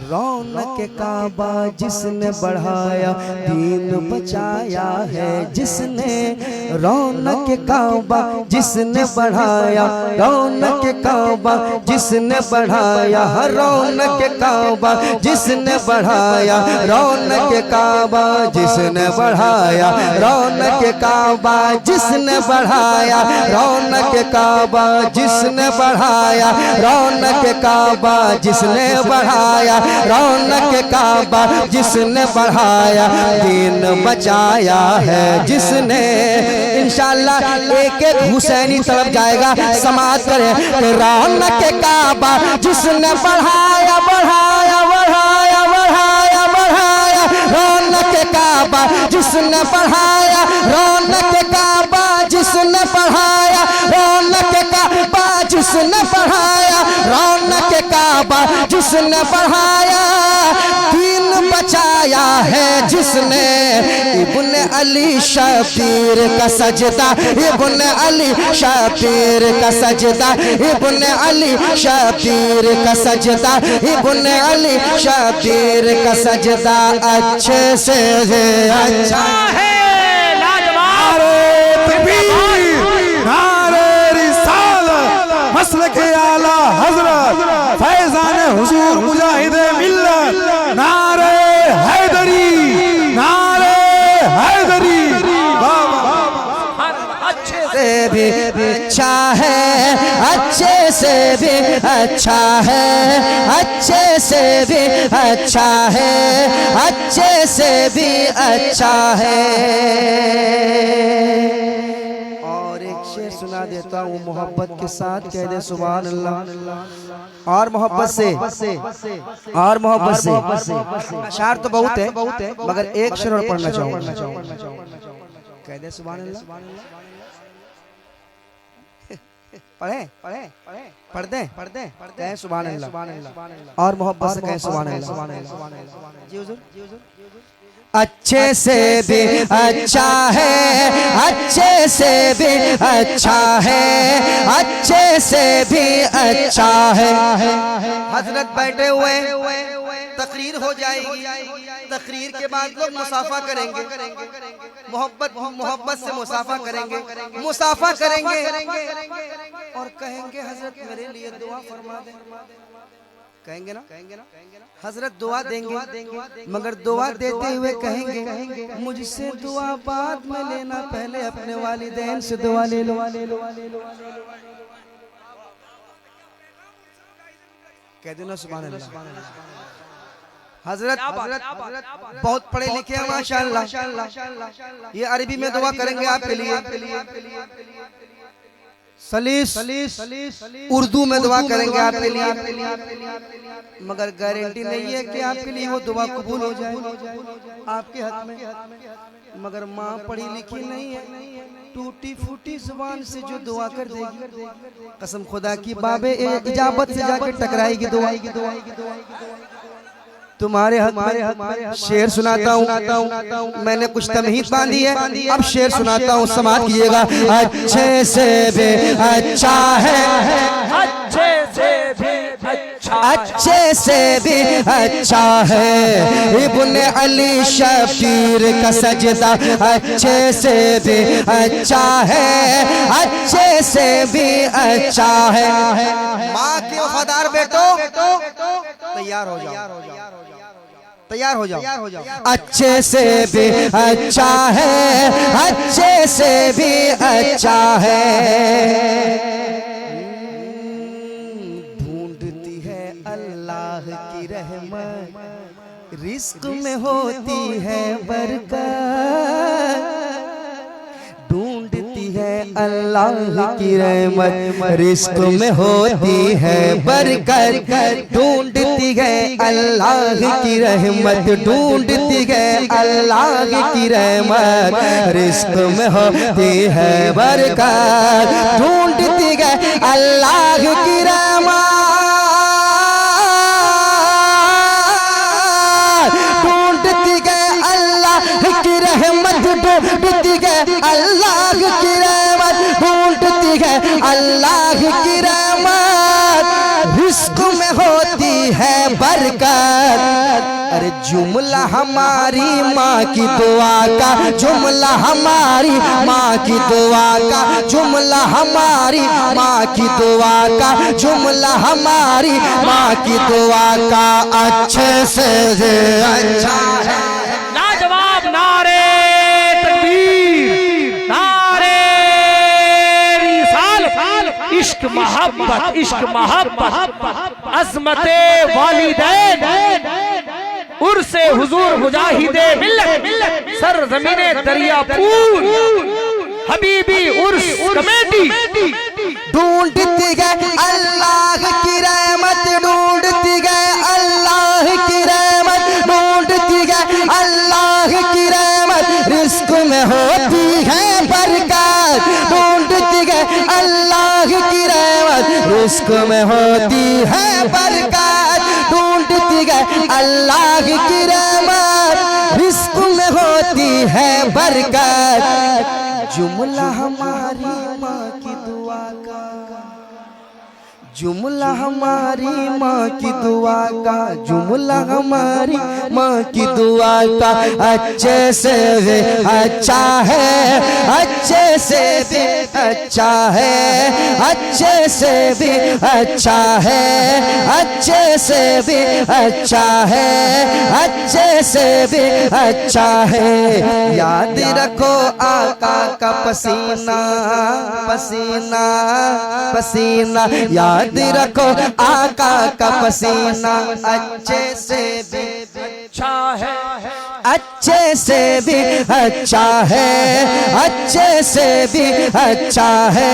रौनक काबा जिसने बढ़ाया दीन बचाया है जिसने, रौनक काबा जिसने बढ़ाया, रौनक काबा जिसने बढ़ाया, रौनक काबा जिसने बढ़ाया, रौनक काबा जिसने बढ़ाया, रौनक काबा जिसने बढ़ाया, रौनक काबा जिसने बढ़ाया, रौनक काबा जिसने बढ़ाया, रौनक काबा जिसने बढ़ाया, दीन बचाया है जिसने। इंशाअल्लाह एक एक हुसैनी तरफ जाएगा, समाज करे। रौनक काबा जिसने बढ़ाया बढ़ाया बढ़ाया बढ़ाया बढ़ाया, रौनक काबा जिसने बढ़ाया, रौनक काबा जिसने बढ़ाया, रौनक काबा जिसने बढ़ाया, रौनक काबा जिसने बढ़ाया, दीन बचाया है जिसने। इब्न अली शबीर का सजदा, इब्न अली शबीर का सजदा, इब्न अली शबीर का सजदा, इब्न अली शबीर का सजदा अच्छे से अच्छा है। मसलके आला हज़रत फैज़ान हुज़ूर मुजाहिद मिल्लत, नारे हैदरी, नारे हैदरी। अच्छे से भी अच्छा है, अच्छे से भी अच्छा है, अच्छे से भी अच्छा है, अच्छे से भी अच्छा है। और एक शेर सुना देता हूँ मोहब्बत के साथ, कह दे सुभान अल्लाह। और मोहब्बत से, और मोहब्बत से। अशार तो बहुत है मगर एक शेर और पढ़ना चाहूँगा। कह दे सुभान अल्लाह। पढ़ दे कहें सुभान अल्लाह। और मोहब्बत से कहें सुभान अल्लाह। जी हुजूर। अच्छे से भी अच्छा है, अच्छे से भी अच्छा है, अच्छे से भी अच्छा है। हजरत बैठे हुए, तकरीर हो जाएगी, तकरीर के बाद लोग मुसाफा करेंगे, मोहब्बत से मुसाफा करेंगे, मुसाफा करेंगे और कहेंगे हजरत मेरे लिए दुआ फरमा दे। कहेंगे ना हजरत दुआ देंगे, मगर दुआ देते हुए कहेंगे मुझसे दुआ बाद में लेना, पहले अपने वालिदैन से दुआ ले लो। कह देना सुभान अल्लाह। हजरत बहुत पढ़े लिखे हैं माशाअल्लाह। ये अरबी में दुआ करेंगे आपके लिए, सलीस उर्दू में दुआ करेंगे आपके लिए, मगर गारंटी नहीं है कि आपके लिए वो दुआ कबूल हो जाए आपके हक में। मगर माँ पढ़ी लिखी नहीं है, टूटी फूटी जुबान से जो दुआ कर देगी, कसम खुदा की बाबे इजाबत से जाकर टकराएगी दुआ। तुम्हारे हक शेर सुनाता हूँ, मैंने कुछ तमहीद बांधी है, अब शेर सुनाता हूँ, समाप्त कीजिएगा। अच्छे से भी अच्छा है, अच्छे से भी अच्छा, अच्छे से भी अच्छा है। इब्ने अली शबीर का सजदा अच्छे से भी अच्छा है, अच्छे से भी अच्छा है। माँ के वफादार बेटो तैयार हो जाओ, तैयार हो जाओ। अच्छे से भी अच्छा है, अच्छे से भी अच्छा है। ढूंढती है अल्लाह की रहमत, रिस्क में होती है बरकत। ढूंढती है अल्लाह की रहमत, रिस्क में होती है बरकत। ढूंढती है अल्लाह की रहमत, ढूंढती है अल्लाह की रहमत, रिस्क में होती है बरकत। ढूंढती है अल्लाह की रहमत, ढूंढती है अल्लाह की रहमत, ढूंढती है अल्लाह की रहमत, ढूंढती है अल्लाह की रहमत, रिस्क में होती है बरकत। अरे जुमला हमारी माँ की दुआ का, जुमला हमारी माँ की दुआ का, जुमला हमारी माँ की दुआ का, जुमला हमारी माँ की दुआ का अच्छे से अच्छा है। लाजवाब नारे तकबीर, नारे रिसालत, इश्क मोहब्बत, इश्क मोहब्बत, अज़मते वालिदैन, उर्से हुजूर मुजाहिदे मिल्लत, सरज़मीने दरियापुर, हबीबी उर्स कमेटी। ढूंढती है अल्लाह की रहमत, ढूंढती है अल्लाह की रहमत, ढूंढती है अल्लाह की रहमत, रिस्क में होती है बरकत। ढूंढती है अल्लाह की रहमत, रिस्क में होती है बरकत। ढूंढती है अल्लाह की रहमत, रिस्क में होती है बरकत। जुमला हमारी माँ की दुआ का, जुमला हमारी माँ की दुआ का, जुमला हमारी माँ की दुआ का अच्छे से भी अच्छा है, अच्छे से भी अच्छा है, अच्छे से भी अच्छा है, अच्छे से भी अच्छा है, अच्छे से भी अच्छा है। याद रखो आका का पसीना, पसीना पसीना, याद रखो आका का पसीना अच्छे से भी अच्छा है, अच्छे से भी अच्छा है, अच्छे से भी अच्छा है,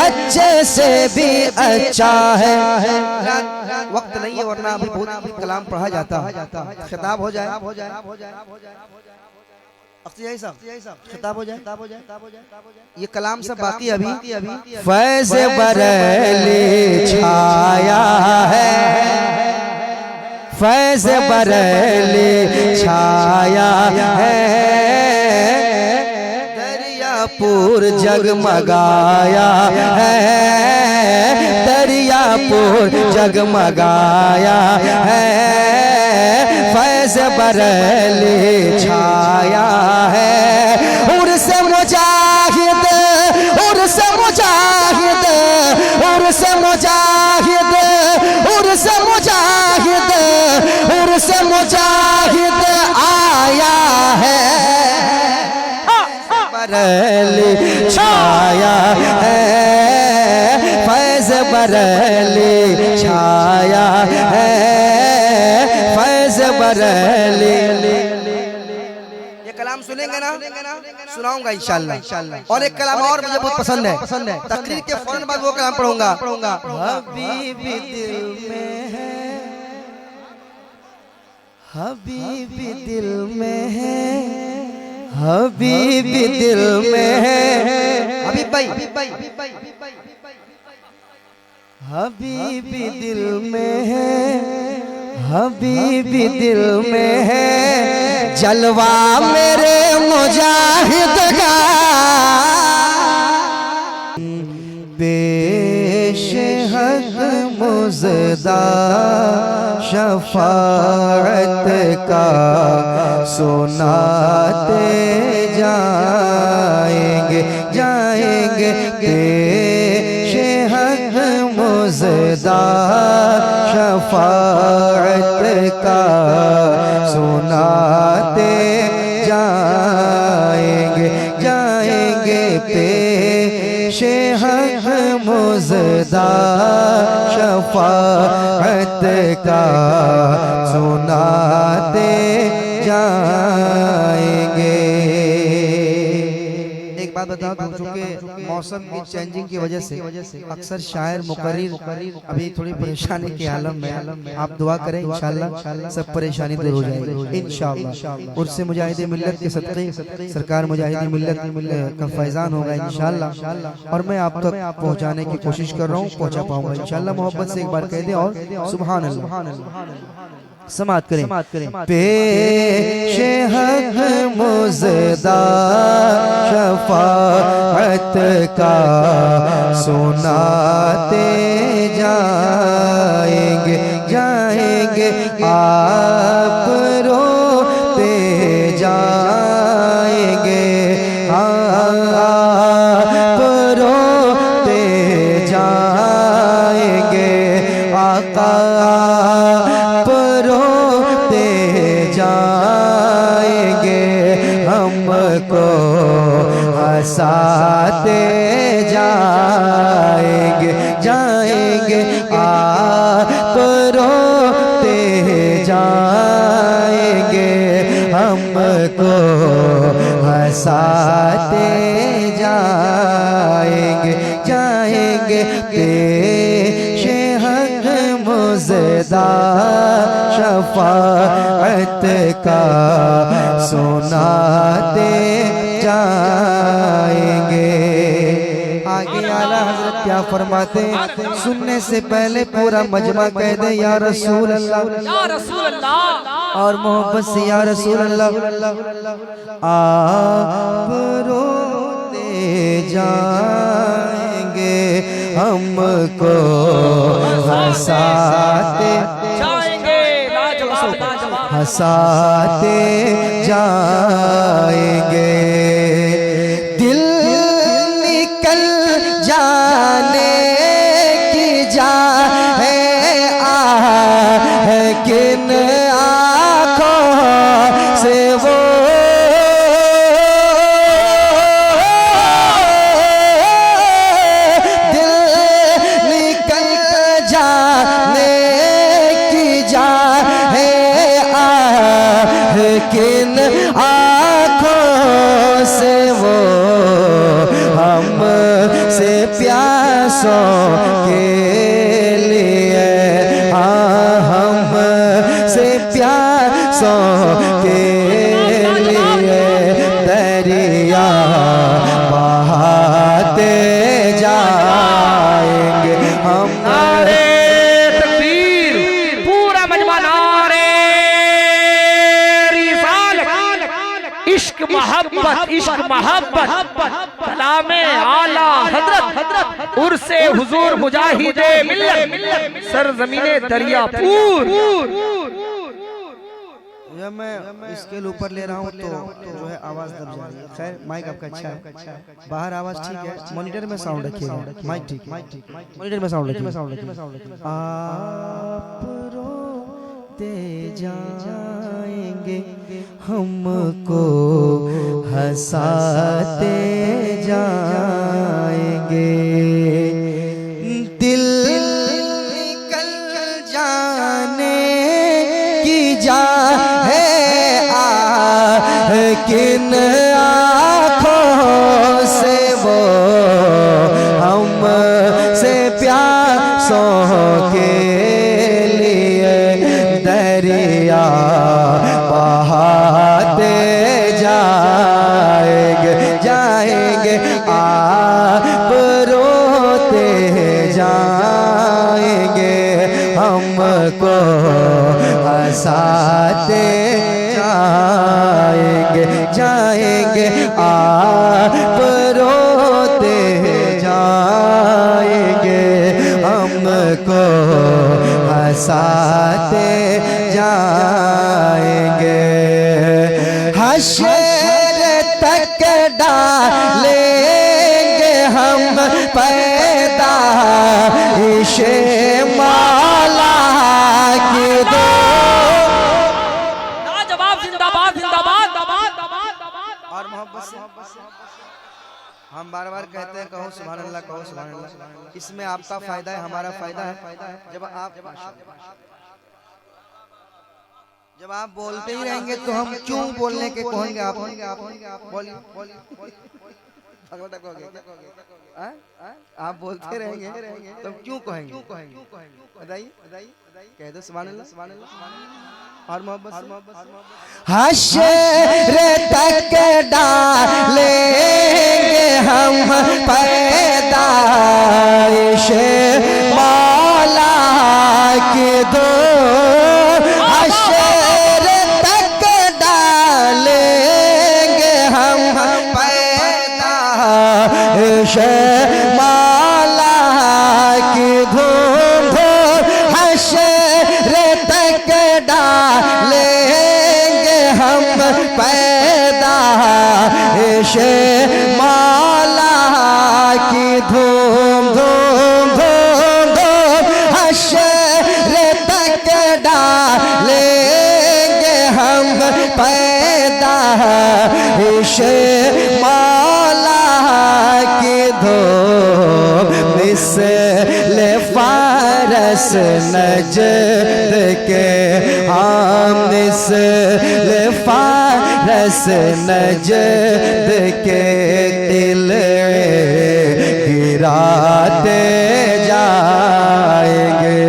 अच्छे से भी अच्छा है। वक्त नहीं है वरना अभी बहुत कलाम पढ़ा जाता है, खिताब हो जाए, खिताब हो जाए, ये कलाम सब बाकी अभी। फैज़ बरेली छाया है, फैज़ बरेली छाया है, दरियापुर जगमगाया है, दरियापुर जगमगाया है, फैज़ बरेली छाया है। उर्स मुजाहिद, उर्स मुजाहिद, उर्स मुजाहिद, उर्स मुजाहिद, उर्स मुजाहिद आया है, बरेली छाया है, फैज़ बरेली छाया है, फैज़ बरेली। ये कलाम सुनेंगे ना, सुनाऊंगा इंशाल्लाह। और एक कलाम और मुझे बहुत पसंद है, तकरीर के फौरन बाद वो कलाम पढ़ूंगा। हबीबी दिल में है, हबीबी दिल में है, हबीबी दिल में है, हबीब भाई, हबीबी दिल में है, हबीबी दिल में है, जलवा मेरे मुजाहिद का पेश हक मुज़दा शफाअत का सुनाते जाएंगे, जाएंगे पेश हक मुज़दा शफाअत का सुनाते जाएंगे, जाएंगे पेश हक मुज़दा शफाअत का सुनाते जाएंगे। एक बात बताओ, चूंकि मौसम की चेंजिंग की वजह से अक्सर शायर मुकर्रिर अभी थोड़ी परेशानी के आलम में, आप दुआ करें इंशाल्लाह सब परेशानी दूर हो जाएगी इंशाल्लाह। उर्से मुजाहिदे मिल्लत के सदक़े सरकार मुजाहिदे मिल्लत का फैज़ान होगा इंशाल्लाह, और मैं आप तक पहुंचाने की कोशिश कर रहा हूँ, पहुंचा पाऊंगा इंशाल्लाह। मोहब्बत से एक बार कह दें और सुभान अल्लाह समात करें। पेश हक मुज़दा शफाअत का सुनाते जाएंगे, जाएंगे आप रोते जाएंगे, आप रोते जाएंगे, आका जाएंगे, हमको हंसाते जाएंगे, जाएंगे आप रोते जाएंगे, हमको हंसाते जाएंगे, जाएंगे पेश हक मुज़दा शफाअत का सुनाते जाएंगे। आगे आला हजरत क्या फरमाते, सुनने से पहले पूरा मजमा कह दे या रसूल अल्लाह, या रसूल अल्लाह, और मोहब्बत से या रसूल अल्लाह। आप रोते जाएंगे, जाएंगे, हमको हंसाते जाएंगे, लाजवाब लाजवाब। हंसाते जाएंगे। दिल निकल जाने की जाए है किन आँखों से वो दिल निकल जाने की जाए किन आँखों से वो हम से प्यासों के लिए, हाँ हम से प्यासों के लिए दरिया बहाते जाएंगे हम। नारे तकबीर, पूरा मजमा नारे रिसालत। इश्क मोहब्बत कलामे आला हजरत उर्से हुजूर मुजाहिदे मिल्लत सरजमीने दरियापुर। जब मैं स्केल ऊपर ले रहा हूँ तो जो है आवाज दब जा रही है। खैर माइक आपका अच्छा है, बाहर आवाज ठीक है, मॉनिटर में साउंड रखिएगा। माइक ठीक, मॉनिटर में साउंड रखिए। आप रोते जाएंगे, हमको हंसाते जाएंगे। दिल निकल जाने की जाए किन आँखों से वो हम से प्यासों के लिए दरिया बहाते जाएंगे, जाएंगे आप रोते जाएंगे, हमको हंसाते जाएंगे, जाएंगे आप रोते जाएंगे, हमको हंसाते जाएंगे। हश्र तक डालेंगे हम पैदाइशे मौला की दो। लाजवाब जिंदाबाद जिंदाबाद। और मोहब्बत से हम बार बार कहते हैं कहो सुभान अल्लाह, कहो सुभान अल्लाह। इसमें आपका फायदा है, हमारा फायदा है। जब आप बोलते ही रहेंगे तो हम क्यों बोलने के कहेंगे? आप बोलिए, आप बोलते रहेंगे तो क्यों कहेंगे? बताइए, कह दो सुभान अल्लाह, सुभान अल्लाह। और मोहब्बत हश्र तक डालेंगे हम पैदाइशे मौला की दो। हश्र तक डालेंगे हम पैदाइशे मौला की धूम धूम। हश्र तक डालेंगे हम पैदाइशे मौला की धूम धूम धूम धूम। हश्र तक डालेंगे हम पैदाइशे मौला की धूम। मिस्ले फारस नजद के हम, मिस्ले फारस नजद के दिल गिराते जाएंगे।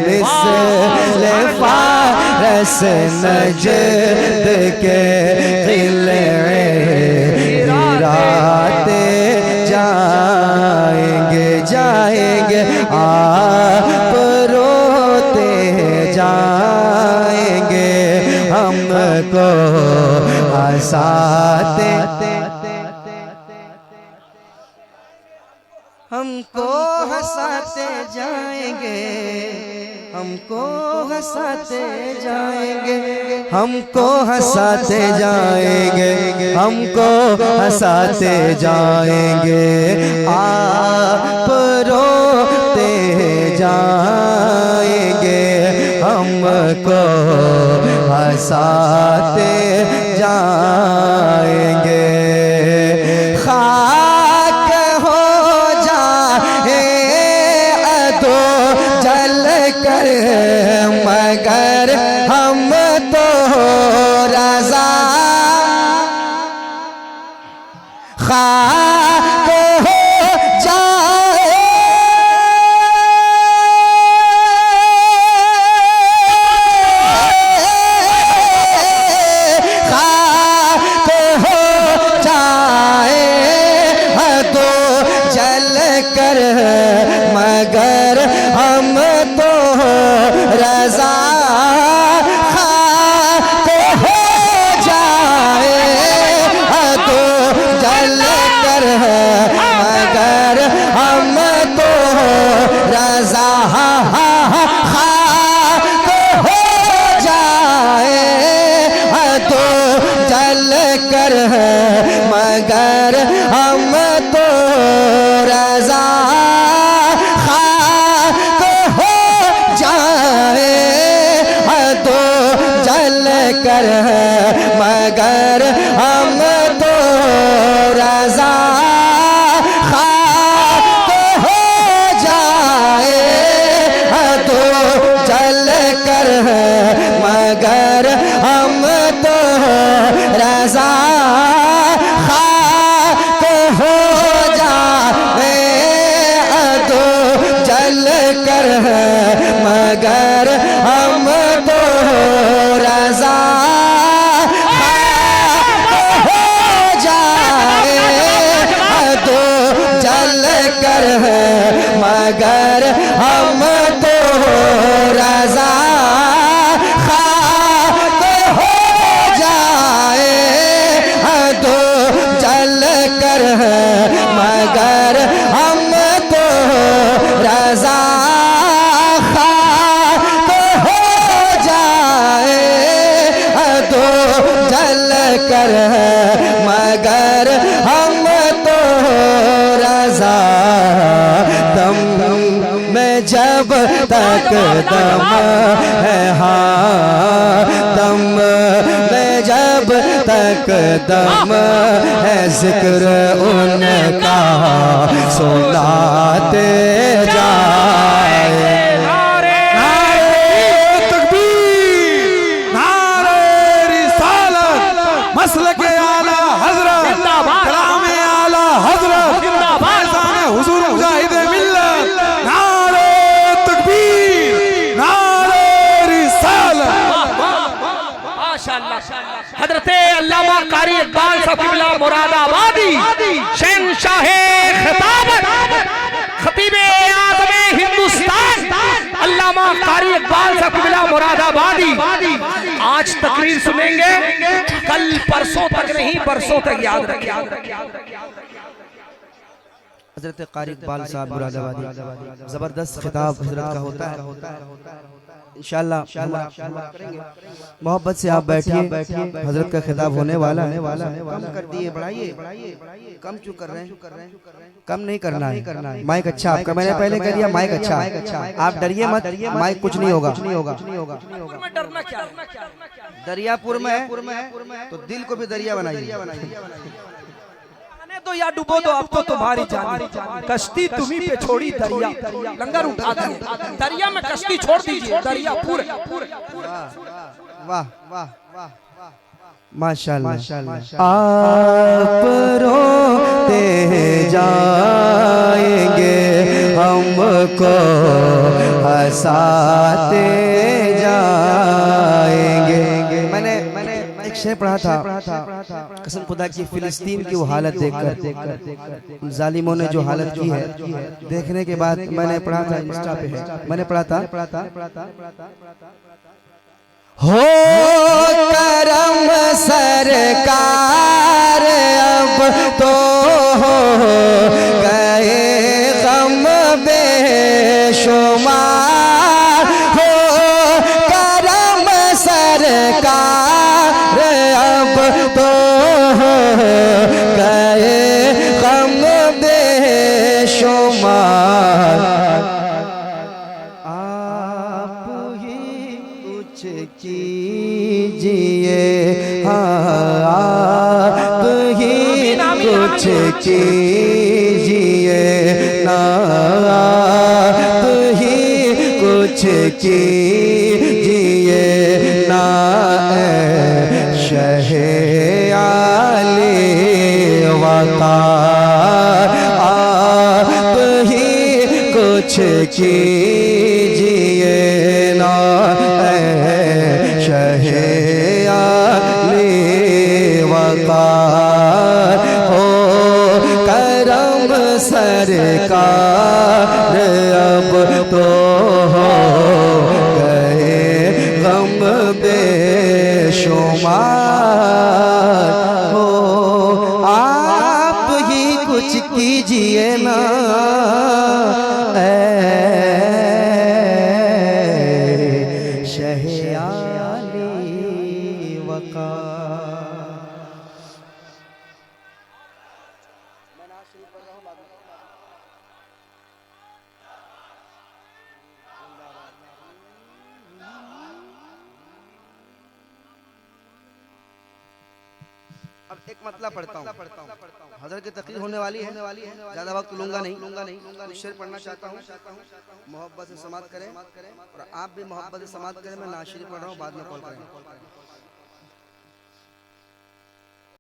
मिस्ले फारस नजद के दिल गिराते जाएंगे, जाएंगे आप रोते जाएंगे, हमको हंसाते। हम हमको हंसाते जाएंगे, हमको हंसाते जाएंगे, हमको हंसाते जाएंगे, हमको हंसाते जाएंगे। आप रोते जाएंगे, हमको हंसाते जाएंगे। खाक हो जाए तो जल कर, मगर हम तो रज़ा। खाक हो जाए, खाक हो जाए तो जल कर, मगर हम तो रज़ा। खाक हो जाए तो जल कर, मगर हम तो रज़ा। खाक हो जाए तो जल कर, मगर हम तो रज़ा। खाक हो जाए तो जल कर, मगर हम तो रज़ा। खाक हो जाए तो जल कर, मगर हम तो रज़ा। खाक हो जाए तो जल कर, मगर हम तो रज़ा। खाक हो जाए तो जल कर, मगर हम तो रज़ा। खाक हो जाए तो जल कर, मगर हम तो रज़ा। खाक हो जाए तो जल कर, मगर हम तो रज़ा। दम में जब तक दम है, हाँ दम में जब तक दम है, जिक्र उनका सुनाते जाए। नारे तकबीर, नारे रिसालत, मसलके आला हजरत, कलामे आला हजरत, फैज़ान हुजूर मुजाहिद मिल्लत। नारे तकबीर, नारे रिसालत। माशाअल्लाह। हजरते अल्लामा कारी इकबाल साहब क़िबला मुरादाबादी, शहंशाहे खिताबत, खतीबे आज़मे हिंदुस्तान, अल्लामा कारी इकबाल साहब क़िबला मुरादाबादी आज तकरीर सुनेंगे। कल परसों तक नहीं, बरसों तक याद रखिए। हजरत कारी इकबाल साहब मुरादाबादी, जबरदस्त खिताब हजरत का होता है। इंशाअल्लाह मोहब्बत से आप बैठिए, हजरत का खिताब होने वाला है। कम कर दिए, बढ़ाइए, कम क्यों कर रहे हैं? कम नहीं करना है। माइक अच्छा आपका, मैंने पहले कह दिया माइक अच्छा, आप डरिए मत, माइक कुछ नहीं होगा। डरना क्या? दरियापुर में है तो दिल को भी दरिया बनाइए। तो या डूबो तो अब तो तुम्हारी जान, कश्ती तुम्ही पे छोड़ी दरिया, लंगर उठा दिए दरिया में, कश्ती छोड़ दीजिए दरिया पूरे। वाह वाह माशाअल्लाह। आप रोते जाएंगे, हमको हंसाते जाएंगे। मैंने एक शेर पढ़ा था, कसम खुदा की, फिलिस्तीन की वो हालत देखकर, जालिमों ने जो हालत की है, देखने के बाद मैंने पढ़ा था, इंस्टा पे है, मैंने पढ़ा था, हो करम सरकार अब तो हो गए गम कुछ कीजिए ना, आप ही कुछ कीजिए ना, शहे आले वक़ार, आप ही कुछ कीजिए ना, शहे आले वक़ार। हो करम सरकार अब तो हो गए गम बेशुमार, हो आप ही कुछ कीजिए ना, शहे आले वक़ार। अब एक मतलब पढ़ता हूँ, हज़रत की तकरीर होने वाली है, ज़्यादा वक्त लूंगा नहीं। कुछ शेर पढ़ना चाहता हूँ, मोहब्बत से समात करें और आप भी मोहब्बत से समात करें। मैं नाशिरी पढ़ रहा हूँ, बाद में कॉल करें।